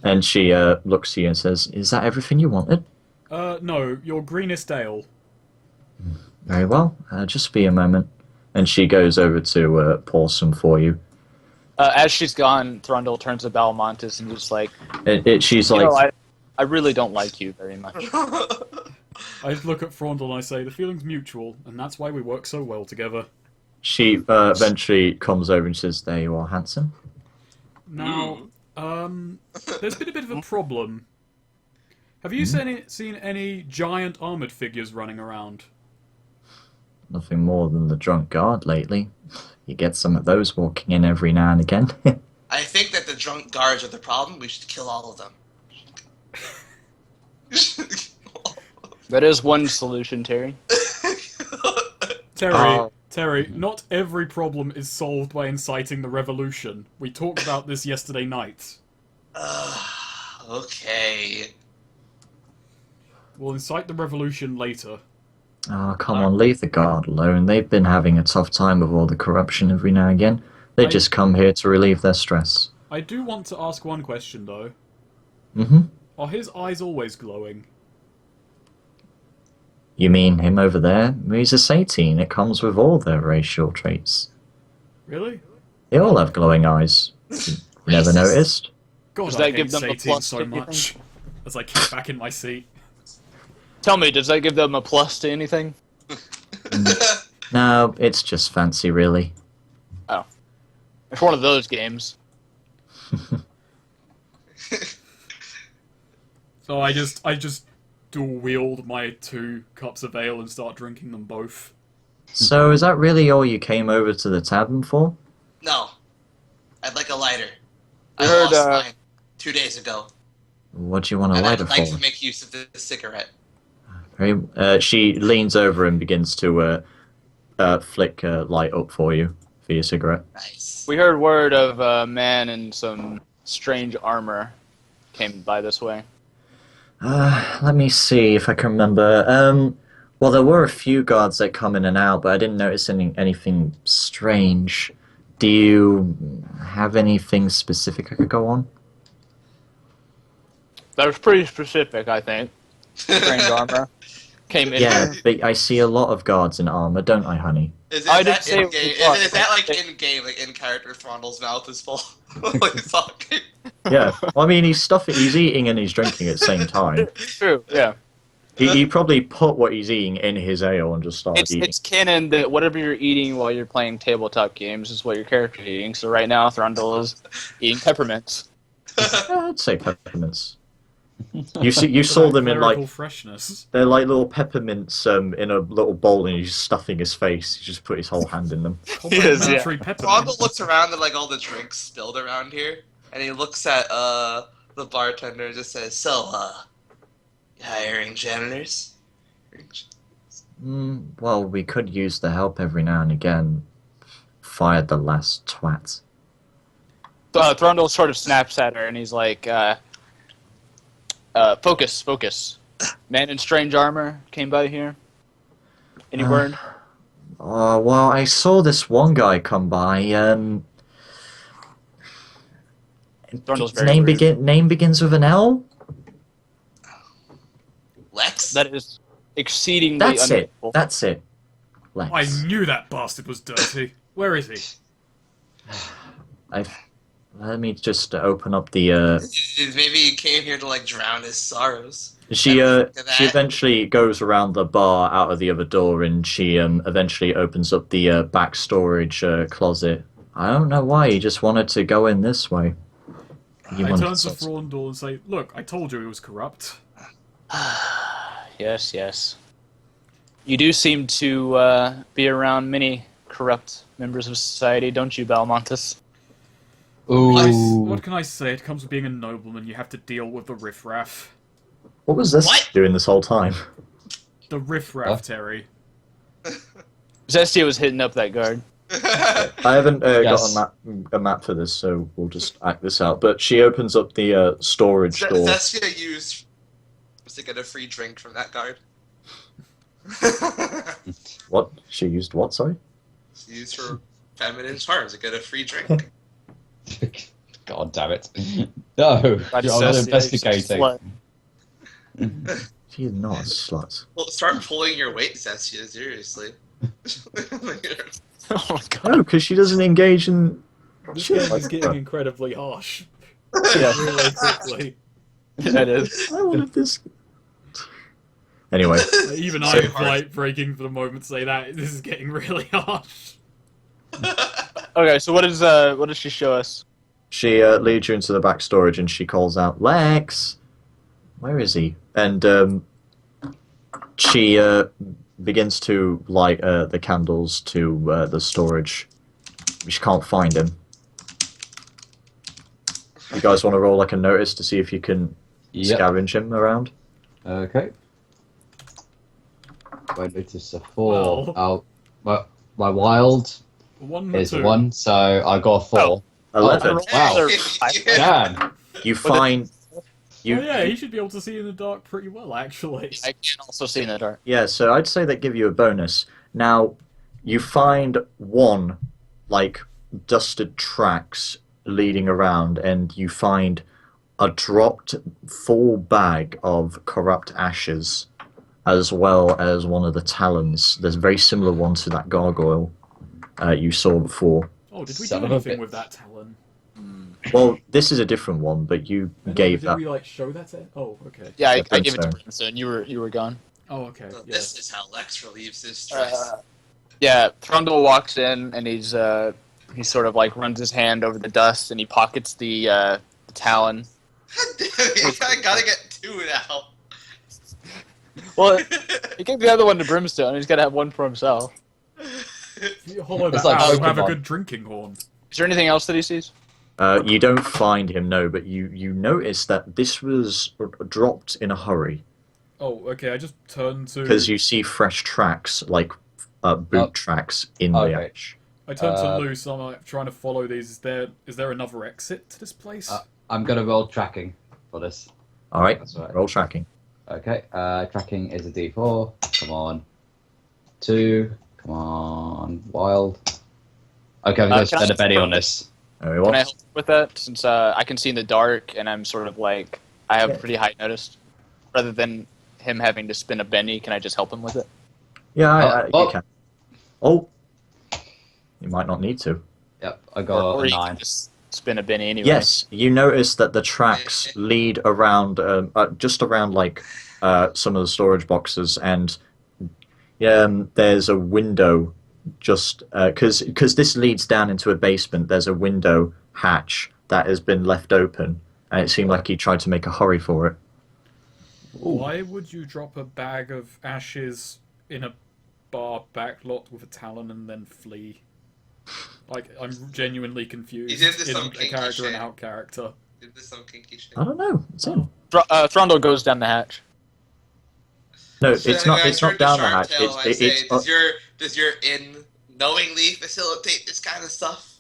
Speaker 2: And she looks to you and says, "Is that everything you wanted?"
Speaker 1: No, your greenest ale.
Speaker 2: Very well. Just be a moment. And she goes over to pour some for you.
Speaker 3: As she's gone, Thorndal turns to Balmontis and just like,
Speaker 2: She's
Speaker 3: you
Speaker 2: like,
Speaker 3: know, I really don't like you very much.
Speaker 1: I look at Frondel and I say, the feeling's mutual, and that's why we work so well together.
Speaker 2: she eventually comes over and says, "There you are, handsome."
Speaker 1: Now, there's been a bit of a problem. Have you seen any giant armoured figures running around?
Speaker 2: Nothing more than the drunk guard lately. You get some of those walking in every now and again.
Speaker 4: I think that the drunk guards are the problem. We should kill all of them.
Speaker 3: That is one solution, Terry.
Speaker 1: Terry,
Speaker 2: Oh.
Speaker 1: Terry, not every problem is solved by inciting the revolution. We talked about this yesterday night.
Speaker 4: Okay.
Speaker 1: We'll incite the revolution later.
Speaker 2: Oh, come on, leave the guard alone. They've been having a tough time with all the corruption every now and again. They just come here to relieve their stress.
Speaker 1: I do want to ask one question, though.
Speaker 2: Mm-hmm.
Speaker 1: Are his eyes always glowing?
Speaker 2: You mean him over there? He's a Satine. It comes with all their racial traits.
Speaker 1: Really?
Speaker 2: They all have glowing eyes. Never
Speaker 4: Racist.
Speaker 2: noticed?
Speaker 1: God,
Speaker 3: Does
Speaker 1: I
Speaker 3: that
Speaker 1: hate
Speaker 3: give them a
Speaker 1: Satan
Speaker 3: plus
Speaker 1: so
Speaker 3: to anything?
Speaker 1: much. As I kick back in my seat.
Speaker 3: Tell me, does that give them a plus to anything?
Speaker 2: No, it's just fancy, really.
Speaker 3: It's one of those games.
Speaker 1: So I just dual wield my 2 cups of ale and start drinking them both.
Speaker 2: So, is that really all you came over to the tavern for?
Speaker 4: No. I'd like a lighter. I
Speaker 3: I heard,
Speaker 4: lost mine 2 days ago.
Speaker 2: What do you want a
Speaker 4: And
Speaker 2: lighter
Speaker 4: I'd like
Speaker 2: for?
Speaker 4: to make use of this cigarette.
Speaker 2: She leans over and begins to flick a light up for you for your cigarette.
Speaker 4: Nice.
Speaker 3: We heard word of a man in some strange armor came by this way.
Speaker 2: Let me see if I can remember. Well, there were a few guards that come in and out, but I didn't notice anything strange. Do you have anything specific I could go on?
Speaker 3: That was pretty specific, I think. Strange armor came in
Speaker 2: Yeah,
Speaker 3: here.
Speaker 2: but I see a lot of guards in armor, don't I, honey?
Speaker 4: Is
Speaker 3: I
Speaker 4: it
Speaker 3: didn't
Speaker 4: that
Speaker 3: say
Speaker 4: in game?
Speaker 3: it was.
Speaker 4: Is that like in game, like in character? Frondel's mouth is full. While he's talking.
Speaker 2: Yeah. Well, I mean, he's eating and he's drinking at the same time.
Speaker 3: True, yeah.
Speaker 2: He probably put what he's eating in his ale and just started eating.
Speaker 3: It's canon that whatever you're eating while you're playing tabletop games is what your character's eating. So right now, Thorondal is eating peppermints.
Speaker 2: I'd say peppermints. You saw them in
Speaker 1: Clerical
Speaker 2: like
Speaker 1: freshness.
Speaker 2: they're like little peppermints in a little bowl, and he's stuffing his face. He just put his whole hand in them.
Speaker 1: Complimentary peppermint.
Speaker 4: Frondel looks around at like all the drinks spilled around here, and he looks at the bartender and just says, "So, you hiring janitors?"
Speaker 2: Well, we could use the help every now and again. Fired the last twat.
Speaker 3: Thorondal sort of snaps at her and he's like, focus. Man in strange armor came by here. Any word?
Speaker 2: Well, I saw this one guy come by.
Speaker 3: Thorndle's
Speaker 2: His
Speaker 3: very weird.
Speaker 2: name begins with an L?
Speaker 4: Lex?
Speaker 3: That is exceedingly
Speaker 2: That's it.
Speaker 3: unusual.
Speaker 2: That's it. Lex.
Speaker 1: I knew that bastard was dirty. Where is he?
Speaker 2: Let me just open up the.
Speaker 4: Maybe he came here to like drown his sorrows.
Speaker 2: She
Speaker 4: Never think of
Speaker 2: she
Speaker 4: that.
Speaker 2: eventually goes around the bar out of the other door, and she eventually opens up the back storage closet. I don't know why he just wanted to go in this way. He
Speaker 1: I
Speaker 2: wanted
Speaker 1: turn to
Speaker 2: to-
Speaker 1: Frondor and say, "Look, I told you he was corrupt."
Speaker 3: Yes, yes. You do seem to be around many corrupt members of society, don't you, Balmontis?
Speaker 5: Ooh.
Speaker 1: What can I say? It comes with being a nobleman. You have to deal with the riffraff.
Speaker 2: What was this
Speaker 4: What?
Speaker 2: doing this whole time?
Speaker 1: The riffraff,
Speaker 5: What?
Speaker 1: Terry.
Speaker 3: Zestia was hitting up that guard.
Speaker 2: I haven't
Speaker 5: Yes.
Speaker 2: got a map for this, so we'll just act this out. But she opens up the storage door.
Speaker 4: Zestia used to get a free drink from that guard.
Speaker 2: What? She used what? Sorry.
Speaker 4: She used her feminine charms to get a free drink.
Speaker 5: God damn it. No,
Speaker 3: But
Speaker 5: I'm
Speaker 3: Zestia is
Speaker 5: investigating.
Speaker 3: slut.
Speaker 2: She is not a slut.
Speaker 4: Well, start pulling your weight, Zestia, seriously.
Speaker 3: Oh my god.
Speaker 2: No, because she doesn't engage in.
Speaker 1: This
Speaker 2: shit
Speaker 1: game
Speaker 2: like
Speaker 1: is getting
Speaker 2: that.
Speaker 1: incredibly harsh.
Speaker 3: Yeah,
Speaker 1: Really quickly.
Speaker 3: that is.
Speaker 2: I wanted this. Anyway,
Speaker 1: Even
Speaker 2: So
Speaker 1: I'm like breaking for the moment to say that this is getting really harsh.
Speaker 3: Okay, so what does she show us?
Speaker 2: she leads you into the back storage and she calls out, "Lex, where is he?" And she begins to light the candles to the storage. She can't find him. You guys want to roll like a notice to see if you can
Speaker 5: Yep.
Speaker 2: scavenge him around?
Speaker 5: Okay. My notice a 4.
Speaker 1: Well.
Speaker 5: My wild
Speaker 1: One
Speaker 5: is
Speaker 1: two.
Speaker 5: 1, so I got a 4.
Speaker 2: 11.
Speaker 5: Wow.
Speaker 3: Yeah.
Speaker 5: Damn.
Speaker 2: You find.
Speaker 1: Oh
Speaker 2: You,
Speaker 1: yeah, he should be able to see in the dark pretty well, actually.
Speaker 3: I can also see in the dark.
Speaker 2: Yeah, so I'd say that give you a bonus. Now, you find one, like, dusted tracks leading around, and you find a dropped full bag of corrupt ashes, as well as one of the talons. There's a very similar one to that gargoyle you saw before.
Speaker 1: Oh, did we
Speaker 5: Son
Speaker 1: do
Speaker 5: of a
Speaker 1: anything
Speaker 5: bitch.
Speaker 1: with that talon?
Speaker 2: Well, this is a different one, but you gave
Speaker 1: did
Speaker 2: that.
Speaker 1: we like show that to? Oh, okay.
Speaker 3: Yeah, I
Speaker 2: think
Speaker 3: gave it to
Speaker 2: so.
Speaker 3: Brimstone. You were gone.
Speaker 1: Oh, okay.
Speaker 4: So
Speaker 1: Yeah.
Speaker 4: this is how Lex relieves his stress.
Speaker 3: Yeah, Thrundle walks in and he's sort of like runs his hand over the dust and he pockets the talon.
Speaker 4: Damn it, I gotta get two now.
Speaker 3: Well, he gave the other one to Brimstone. He's got to have one for himself.
Speaker 1: If you hollow
Speaker 5: It's
Speaker 1: that
Speaker 5: like
Speaker 1: out, we'll have a
Speaker 5: Pokemon.
Speaker 1: good drinking horn.
Speaker 3: Is there anything else that he sees?
Speaker 2: You don't find him, no, but you notice that this was dropped in a hurry.
Speaker 1: Oh, okay. I just turned to.
Speaker 2: Because you see fresh tracks, like boot
Speaker 5: Oh.
Speaker 2: tracks in
Speaker 5: Okay.
Speaker 2: the ash.
Speaker 1: I turned to
Speaker 5: uh,
Speaker 1: Luce. I'm like trying to follow these. Is there another exit to this place?
Speaker 5: I'm gonna roll tracking for this.
Speaker 2: All right,
Speaker 5: That's right.
Speaker 2: roll tracking.
Speaker 5: Okay, tracking is a D4. Come on. 2. Come on. Wild. Okay, I'm gonna
Speaker 3: can I-
Speaker 5: spend a penny on this.
Speaker 2: There we
Speaker 3: Can I
Speaker 2: are.
Speaker 3: help with that? Since I can see in the dark and I'm sort of like, I have pretty high notice. Rather than him having to spin a Benny, can I just help him with it?
Speaker 2: Yeah, you
Speaker 5: Oh.
Speaker 2: can. Oh, you might not need to.
Speaker 5: Yep, I got
Speaker 3: or
Speaker 5: a
Speaker 3: you
Speaker 5: 9.
Speaker 3: can just spin a Benny anyway.
Speaker 2: Yes, you notice that the tracks lead around, just around like some of the storage boxes, and there's a window just because this leads down into a basement. There's a window hatch that has been left open, and it seemed like he tried to make a hurry for it.
Speaker 1: Why would you drop a bag of ashes in a bar backlot with a talon and then flee? Like, I'm genuinely confused.
Speaker 4: He's into
Speaker 1: in
Speaker 4: some
Speaker 1: a
Speaker 4: kinky
Speaker 1: character and
Speaker 4: shit.
Speaker 1: out character.
Speaker 4: Did this some kinky shit?
Speaker 2: I don't know. It's him.
Speaker 3: Thrundle goes down the hatch.
Speaker 2: No,
Speaker 4: So
Speaker 2: it's not.
Speaker 4: I
Speaker 2: It's
Speaker 4: turn
Speaker 2: not
Speaker 4: to
Speaker 2: down the hatch.
Speaker 4: Sharptail and I say,
Speaker 2: It's
Speaker 4: does your inn knowingly facilitate this kind of stuff?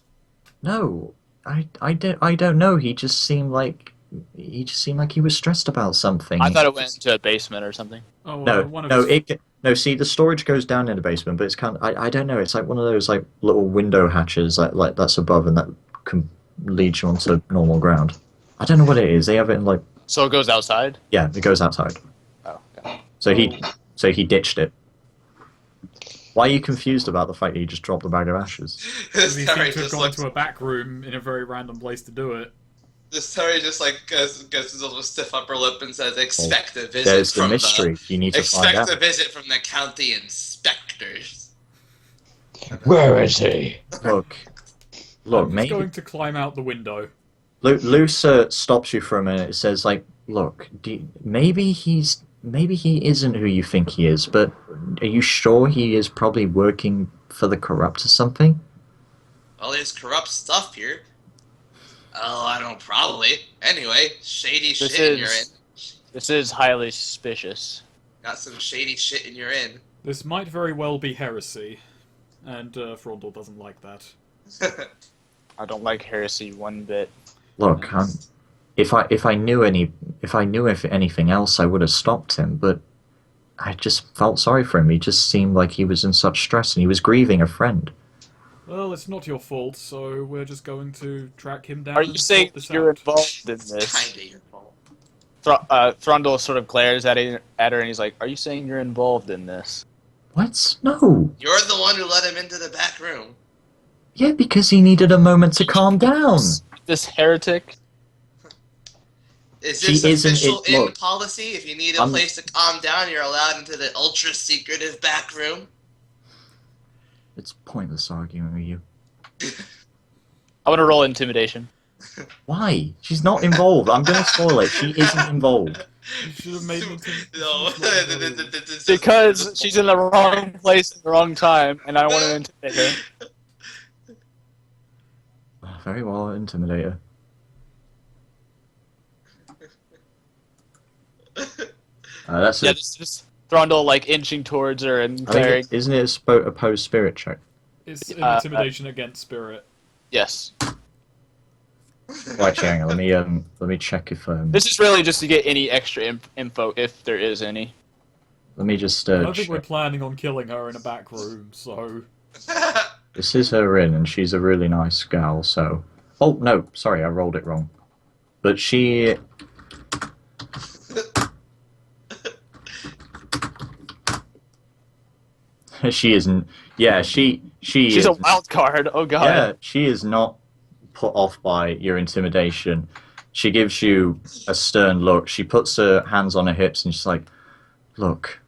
Speaker 2: no. I don't know. He just seemed like he was stressed about something.
Speaker 3: I thought it went into a basement or something.
Speaker 1: Oh,
Speaker 2: No,
Speaker 1: one of
Speaker 2: no,
Speaker 1: his-
Speaker 2: no. See, the storage goes down in the basement, but it's kind of, I don't know. It's like one of those like little window hatches, like that's above, and that can leads you onto normal ground. I don't know what it is. They have it in like
Speaker 3: So it goes outside?
Speaker 2: yeah, it goes outside.
Speaker 3: Oh, okay.
Speaker 2: So he ditched it. Why are you confused about the fact that he just dropped the bag of ashes?
Speaker 1: Because he
Speaker 4: Terry
Speaker 1: seemed to have
Speaker 4: just
Speaker 1: gone
Speaker 4: looks.
Speaker 1: to a back room in a very random place to do it.
Speaker 4: This Terry just like goes his little stiff upper lip and says, "Expect a visit
Speaker 2: There's the
Speaker 4: from
Speaker 2: mystery. You need to find
Speaker 4: expect
Speaker 2: out.
Speaker 4: a visit from the county inspectors."
Speaker 5: Where is he?
Speaker 2: Look,
Speaker 1: I'm just
Speaker 2: maybe
Speaker 1: going to climb out the window.
Speaker 2: Luce stops you for a minute. It says like, look, maybe he isn't who you think he is, but are you sure he is probably working for the corrupt or something?
Speaker 4: Well, there's corrupt stuff here. Oh, I don't probably. Anyway, shady shit in your inn.
Speaker 3: This is highly suspicious.
Speaker 4: Got some shady shit in your inn.
Speaker 1: This might very well be heresy, and Frondel doesn't like that.
Speaker 3: I don't like heresy one bit.
Speaker 2: Look, if I knew anything else, I would have stopped him. But I just felt sorry for him. He just seemed like he was in such stress, and he was grieving a friend.
Speaker 1: Well, it's not your fault, so we're just going to track him down.
Speaker 3: Are
Speaker 1: and
Speaker 3: you
Speaker 1: sort
Speaker 3: saying
Speaker 1: this
Speaker 3: you're
Speaker 1: out.
Speaker 3: involved in this?
Speaker 4: Kinda your fault.
Speaker 3: Thrundle sort of glares at her, and he's like, "Are you saying you're involved in this?"
Speaker 2: What? No.
Speaker 4: You're the one who let him into the back room.
Speaker 2: Yeah, because he needed a moment to calm down.
Speaker 3: This heretic?
Speaker 4: Is
Speaker 2: She
Speaker 4: this
Speaker 2: isn't-
Speaker 4: official
Speaker 2: it-
Speaker 4: inn
Speaker 2: look,
Speaker 4: policy? If you need a
Speaker 2: I'm-
Speaker 4: place to calm down, you're allowed into the ultra-secretive back room?
Speaker 2: It's pointless arguing with you.
Speaker 3: I'm gonna roll intimidation.
Speaker 2: Why? She's not involved. I'm going to spoil it. She isn't involved.
Speaker 1: You should have made me
Speaker 4: No.
Speaker 3: Because she's in the wrong place at the wrong time, and I want to intimidate her.
Speaker 2: Very well, Intimidator. That's
Speaker 3: Yeah,
Speaker 2: a,
Speaker 3: this is Thrundle like inching towards her and
Speaker 2: I think
Speaker 3: glaring.
Speaker 2: isn't it a opposed spirit check?
Speaker 1: It's an intimidation against spirit.
Speaker 3: Yes.
Speaker 2: Right, hang on. Let me check if
Speaker 3: This is really just to get any extra info, if there is any.
Speaker 2: let me just
Speaker 1: I don't think we're
Speaker 2: check.
Speaker 1: planning on killing her in a back room, so...
Speaker 2: This is her in, and she's a really nice gal. So, oh no, sorry, I rolled it wrong. But she. She isn't. Yeah, she
Speaker 3: She's
Speaker 2: is.
Speaker 3: a wild card. Oh god.
Speaker 2: Yeah, she is not put off by your intimidation. She gives you a stern look. She puts her hands on her hips and she's like, "Look,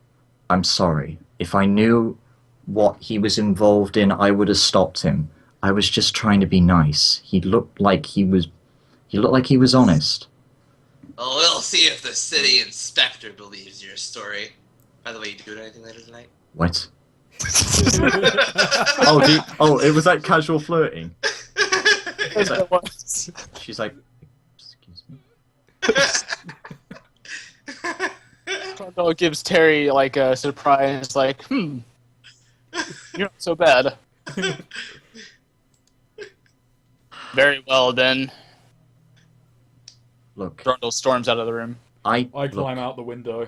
Speaker 2: I'm sorry. If I knew what he was involved in, I would have stopped him. I was just trying to be nice. He looked like he was honest."
Speaker 4: Well, we'll see if the city inspector believes your story. By the way, you doing anything later tonight?
Speaker 2: What? Oh, it was like casual flirting.
Speaker 3: That's what it was.
Speaker 2: She's like, "Excuse me."
Speaker 3: Thrundle gives Terry like a surprise, like, you're not so bad. Very well then.
Speaker 2: Look,
Speaker 3: Thrundle storms out of the room.
Speaker 1: I climb out the window.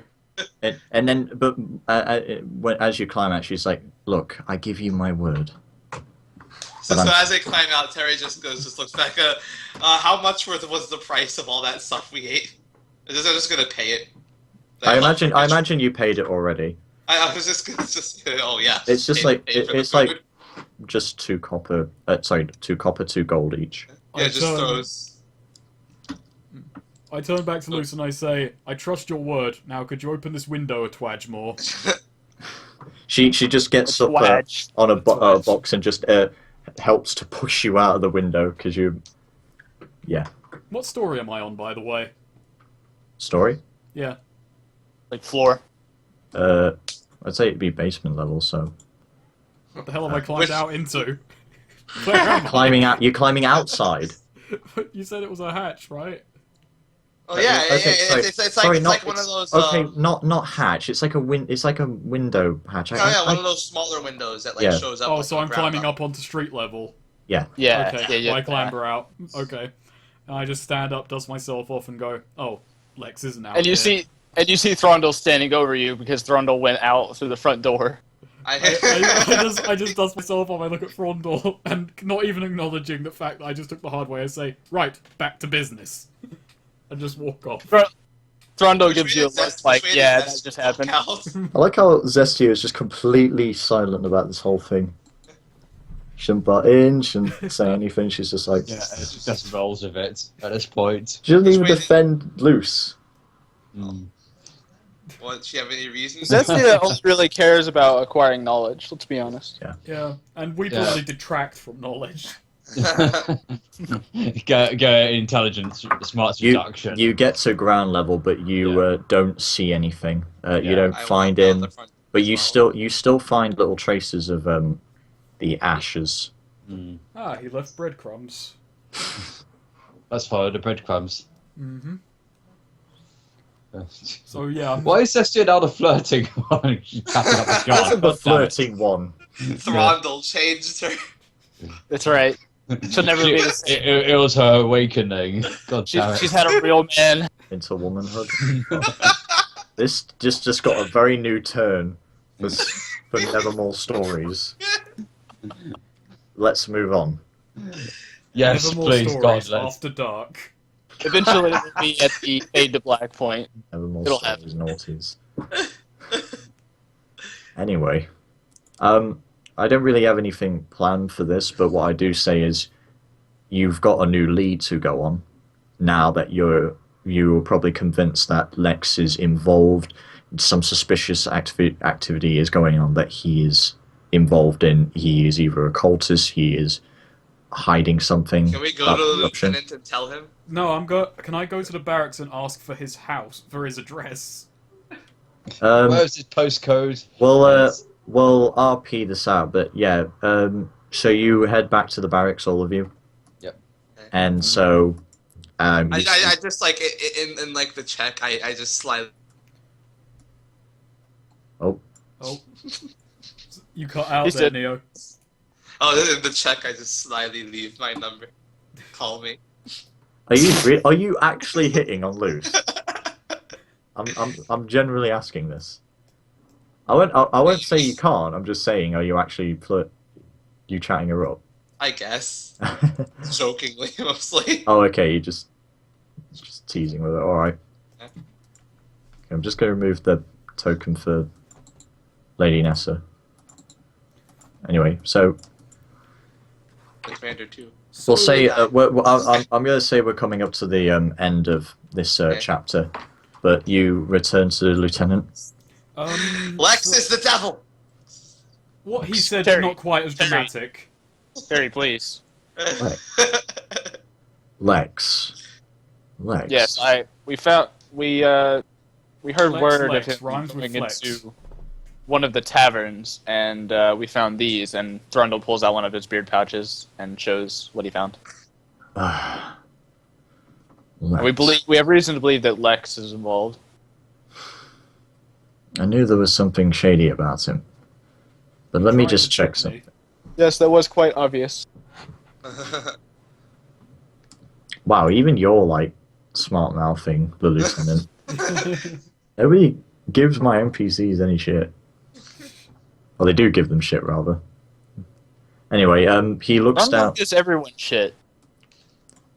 Speaker 2: And then, but as you climb out, she's like, "Look, I give you my word."
Speaker 4: So as they climb out, Terry just looks back. How much worth was the price of all that stuff we ate? I'm just gonna pay it.
Speaker 2: I imagine you paid it already.
Speaker 4: I was just oh yeah.
Speaker 2: It's just
Speaker 4: Paid for the
Speaker 2: it's like
Speaker 4: food.
Speaker 2: just 2 copper. 2 copper, 2 gold each.
Speaker 4: Yeah,
Speaker 1: I
Speaker 4: just
Speaker 1: turn-
Speaker 4: those.
Speaker 1: I turn back to Luce and I say, "I trust your word. Now, could you open this window a twedge more?"
Speaker 2: She just gets up
Speaker 3: Twedge.
Speaker 2: on a
Speaker 1: Twedge.
Speaker 2: box and just helps to push you out of the window because you. Yeah.
Speaker 1: What story am I on, by the way?
Speaker 2: Story.
Speaker 1: Yeah.
Speaker 3: Like floor.
Speaker 2: I'd say it'd be basement level. So
Speaker 1: What the hell have I climbed
Speaker 4: Which-
Speaker 1: out into? Where am I?
Speaker 2: climbing out. You're climbing outside.
Speaker 1: You said it was a hatch, right?
Speaker 4: Oh yeah,
Speaker 2: Okay, sorry.
Speaker 4: it's
Speaker 2: Sorry,
Speaker 4: like one of those.
Speaker 2: Okay, not hatch. It's like a It's like a window hatch.
Speaker 4: Oh yeah, one of those smaller windows that like
Speaker 2: Yeah.
Speaker 4: shows up.
Speaker 1: Oh,
Speaker 4: like,
Speaker 1: so
Speaker 4: on
Speaker 1: I'm
Speaker 4: the ground
Speaker 1: climbing up onto street level.
Speaker 2: Yeah.
Speaker 3: Yeah.
Speaker 1: Okay,
Speaker 3: Yeah.
Speaker 1: I clamber out. Okay. And I just stand up, dust myself off, and go, "Oh, Lex isn't out
Speaker 3: And you
Speaker 1: here."
Speaker 3: see Thrundle standing over you because Thrundle went out through the front door.
Speaker 1: I just dust myself off. I look at Frondor and not even acknowledging the fact that I just took the hard way. I say, right, back to business, and just walk off.
Speaker 3: Throndo gives you a look like, yeah, that just happened.
Speaker 2: I like how Zestia is just completely silent about this whole thing. Shouldn't butt in, shouldn't say anything. She's just like,
Speaker 5: Yeah, she just rolls with it at this point.
Speaker 2: she doesn't even defend Luce.
Speaker 5: Mm.
Speaker 4: Well, does she have any reasons?
Speaker 3: Zestia only really cares about acquiring knowledge, let's be honest.
Speaker 1: Yeah, and we probably detract from knowledge.
Speaker 5: Go intelligence, smarts reduction.
Speaker 2: You get to ground level, but you don't see anything. You don't find him, but you still find little traces of the ashes.
Speaker 5: Mm.
Speaker 1: Ah, he left breadcrumbs.
Speaker 5: Let's follow the breadcrumbs.
Speaker 1: Mm-hmm. So yeah.
Speaker 5: Why is Zestia now the flirting one? She's tapping up the guard.
Speaker 2: The flirting one.
Speaker 4: Throndel changed her.
Speaker 3: That's right. She'll never be the same.
Speaker 5: It was her awakening. God damn it.
Speaker 3: She's had a real man.
Speaker 2: Into womanhood. This just got a very new turn for Nevermore stories. Let's move on.
Speaker 5: Yes,
Speaker 1: Nevermore
Speaker 5: please, God,
Speaker 1: stories
Speaker 5: let's.
Speaker 1: after dark.
Speaker 3: Eventually, it will be at the fade to black point.
Speaker 2: Nevermore
Speaker 3: It'll
Speaker 2: stories, naughties. Anyway, I don't really have anything planned for this, but what I do say is, you've got a new lead to go on. Now that you're probably convinced that Lex is involved, some suspicious activity is going on that he is involved in. He is either a cultist, he is hiding something.
Speaker 4: Can we go to the lieutenant and tell him?
Speaker 1: No, can I go to the barracks and ask for his house, for his address?
Speaker 5: Where's his postcode?
Speaker 2: Well, RP this out, but yeah. So you head back to the barracks, all of you.
Speaker 5: Yep.
Speaker 2: And so,
Speaker 4: I just like in like the check. I just slide.
Speaker 2: Oh.
Speaker 1: You cut out
Speaker 3: He
Speaker 1: there,
Speaker 3: said-
Speaker 1: Neo.
Speaker 4: Oh, in the check, I just slyly leave my number. Call me.
Speaker 2: Are you actually hitting on Luce? I'm generally asking this. I won't say you can't. I'm just saying, are you actually you chatting her up?
Speaker 4: I guess. Jokingly, mostly.
Speaker 2: Oh, okay. You just teasing with it. All right.
Speaker 4: Yeah.
Speaker 2: Okay, I'm just going to remove the token for Lady Nessa. Anyway, so
Speaker 4: Commander too.
Speaker 2: we'll say I'm going to say we're coming up to the end of this chapter, but you return to the lieutenant.
Speaker 4: Lex is the devil.
Speaker 1: What he said
Speaker 3: Terry,
Speaker 1: is not quite as
Speaker 3: Terry.
Speaker 1: dramatic.
Speaker 3: Terry, please.
Speaker 2: Lex.
Speaker 3: Yes, we heard
Speaker 1: Lex,
Speaker 3: word
Speaker 1: Lex,
Speaker 3: of him
Speaker 1: rhymes with
Speaker 3: going
Speaker 1: flex.
Speaker 3: into one of the taverns, and we found these. And Thrundle pulls out one of his beard pouches and shows what he found.
Speaker 2: Lex.
Speaker 3: And we have reason to believe that Lex is involved.
Speaker 2: I knew there was something shady about him, but let me just check something.
Speaker 3: Yes, that was quite obvious.
Speaker 2: Wow, even you're like smart mouthing the lieutenant. Nobody gives my NPCs any shit. Well, they do give them shit rather. Anyway, he looks down.
Speaker 3: Gives everyone shit.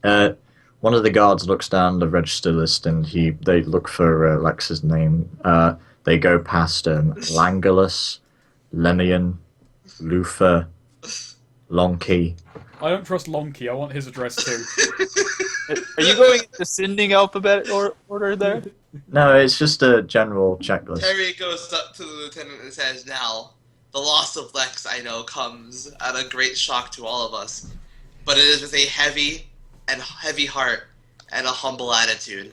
Speaker 2: One of the guards looks down the register list and they look for Lex's name. They go past Langulus, Lemian, Luther, Lonky.
Speaker 1: I don't trust Lonky. I want his address too.
Speaker 3: Are you going descending alphabet order there?
Speaker 2: No, it's just a general checklist.
Speaker 4: Terry goes up to the lieutenant and says, "Now, the loss of Lex, I know, comes at a great shock to all of us, but it is with a heavy heart and a humble attitude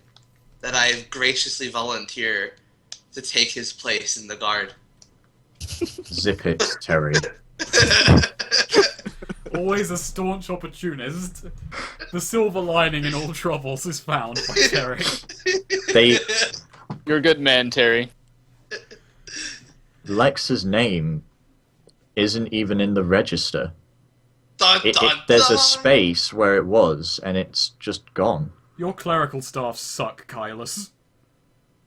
Speaker 4: that I graciously volunteer to take his place in the guard."
Speaker 2: Zip it, Terry.
Speaker 1: Always a staunch opportunist. The silver lining in all troubles is found by Terry.
Speaker 3: You're a good man, Terry.
Speaker 2: Lex's name isn't even in the register.
Speaker 4: Dun, dun,
Speaker 2: There's
Speaker 4: dun.
Speaker 2: a space where it was, and it's just gone.
Speaker 1: Your clerical staff suck, Kylus.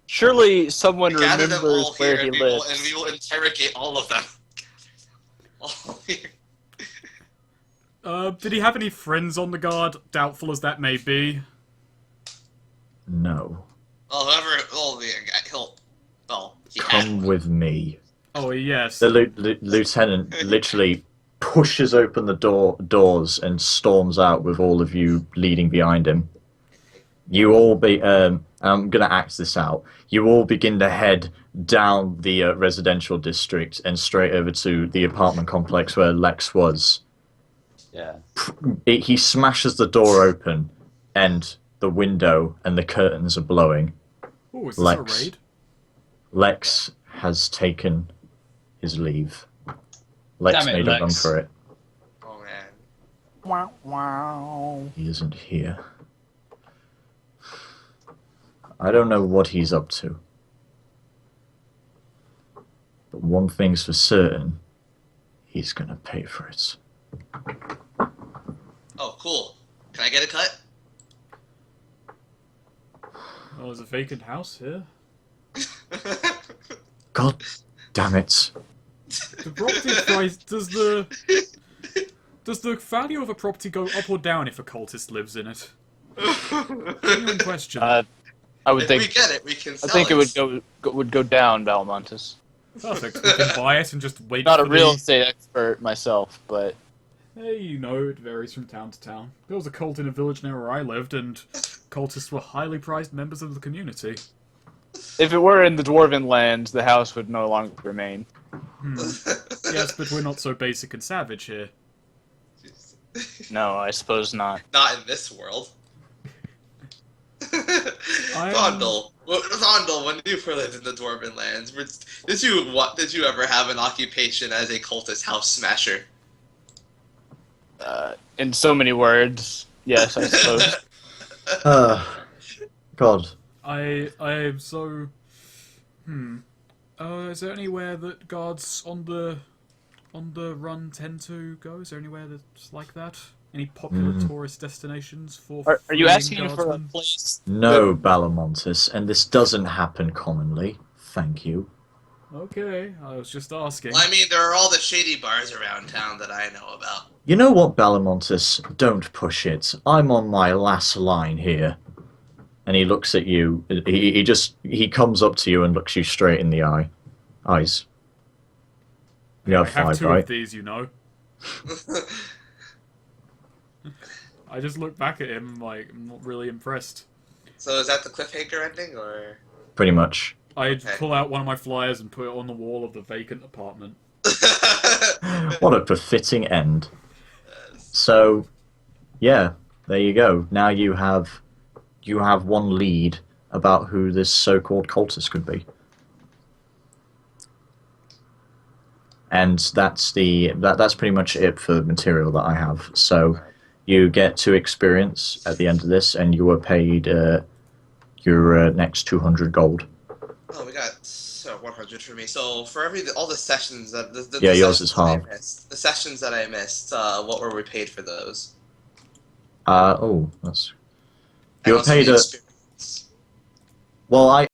Speaker 3: Surely someone
Speaker 4: Gather them all
Speaker 3: remembers where
Speaker 4: here,
Speaker 3: he
Speaker 4: and
Speaker 3: lives.
Speaker 4: we will interrogate all of them.
Speaker 1: Did he have any friends on the guard? Doubtful as that may be.
Speaker 2: No.
Speaker 4: Well, whoever, he had
Speaker 2: Come
Speaker 4: one.
Speaker 2: with me.
Speaker 1: Oh, yes.
Speaker 2: The lieutenant literally pushes open the doors and storms out with all of you leading behind him. You all I'm gonna act this out. You all begin to head down the residential district and straight over to the apartment complex where Lex was.
Speaker 5: Yeah.
Speaker 2: He smashes the door open, and the window and the curtains are blowing.
Speaker 1: Oh, is this
Speaker 2: Lex.
Speaker 1: a raid?
Speaker 2: Lex has taken his leave. Lex
Speaker 5: Damn it,
Speaker 2: made a run
Speaker 5: Lex.
Speaker 2: for it.
Speaker 4: Oh man.
Speaker 3: Wow, wow.
Speaker 2: He isn't here. I don't know what he's up to. But one thing's for certain, he's gonna pay for it.
Speaker 4: Oh, cool. Can I get a cut?
Speaker 1: Oh, there's a vacant house here.
Speaker 2: God damn it.
Speaker 1: The property price, does the value of a property go up or down if a cultist lives in it? Genuine question.
Speaker 3: I would
Speaker 4: If
Speaker 3: think.
Speaker 4: we get it, we can
Speaker 3: I
Speaker 4: sell
Speaker 3: think it
Speaker 4: it.
Speaker 3: would go down, Valmontis.
Speaker 1: Perfect. We can buy it and just wait
Speaker 3: Not
Speaker 1: for
Speaker 3: a real
Speaker 1: the...
Speaker 3: estate expert myself, but
Speaker 1: Hey, you know, it varies from town to town. There was a cult in a village near where I lived, and cultists were highly prized members of the community.
Speaker 3: if it were in the Dwarven lands, the house would no longer remain.
Speaker 1: Yes, but we're not so basic and savage here.
Speaker 3: No, I suppose not.
Speaker 4: Not in this world. Thondel, when you lived in the Dwarven lands, did you ever have an occupation as a cultist house smasher?
Speaker 3: In so many words, yes, I suppose.
Speaker 2: God.
Speaker 1: I am so... is there anywhere that guards on the run tend to go? Is there anywhere that's like that? Any popular tourist destinations for
Speaker 3: Are you
Speaker 1: fleeing
Speaker 3: asking for a
Speaker 1: guardsmen?
Speaker 3: place?
Speaker 2: No, Balamontis, and this doesn't happen commonly. Thank you.
Speaker 1: Okay, I was just asking.
Speaker 4: Well, I mean, there are all the shady bars around town that I know about.
Speaker 2: You know what, Balamontis? Don't push it. I'm on my last line here. And he looks at you. He comes up to you and looks you straight in the eyes. You have
Speaker 1: I have
Speaker 2: 5,
Speaker 1: two
Speaker 2: right?
Speaker 1: of these, you know. I just look back at him like I'm not really impressed.
Speaker 4: So is that the cliffhanger ending, or?
Speaker 2: Pretty much.
Speaker 1: I pull out one of my flyers and put it on the wall of the vacant apartment.
Speaker 2: What a befitting end. So, yeah, there you go. Now you have one lead about who this so-called cultist could be. And that's pretty much it for the material that I have. So you get 2 experience at the end of this, and you are paid your next 200 gold.
Speaker 4: Oh, we got 100 for me. So for all the sessions that the
Speaker 2: Yeah, yours
Speaker 4: sessions
Speaker 2: is
Speaker 4: that I
Speaker 2: half.
Speaker 4: missed, the sessions that I missed, what were we paid for those?
Speaker 2: That's...
Speaker 4: And
Speaker 2: You're
Speaker 4: also
Speaker 2: paid
Speaker 4: the
Speaker 2: a...
Speaker 4: experience.
Speaker 2: Well,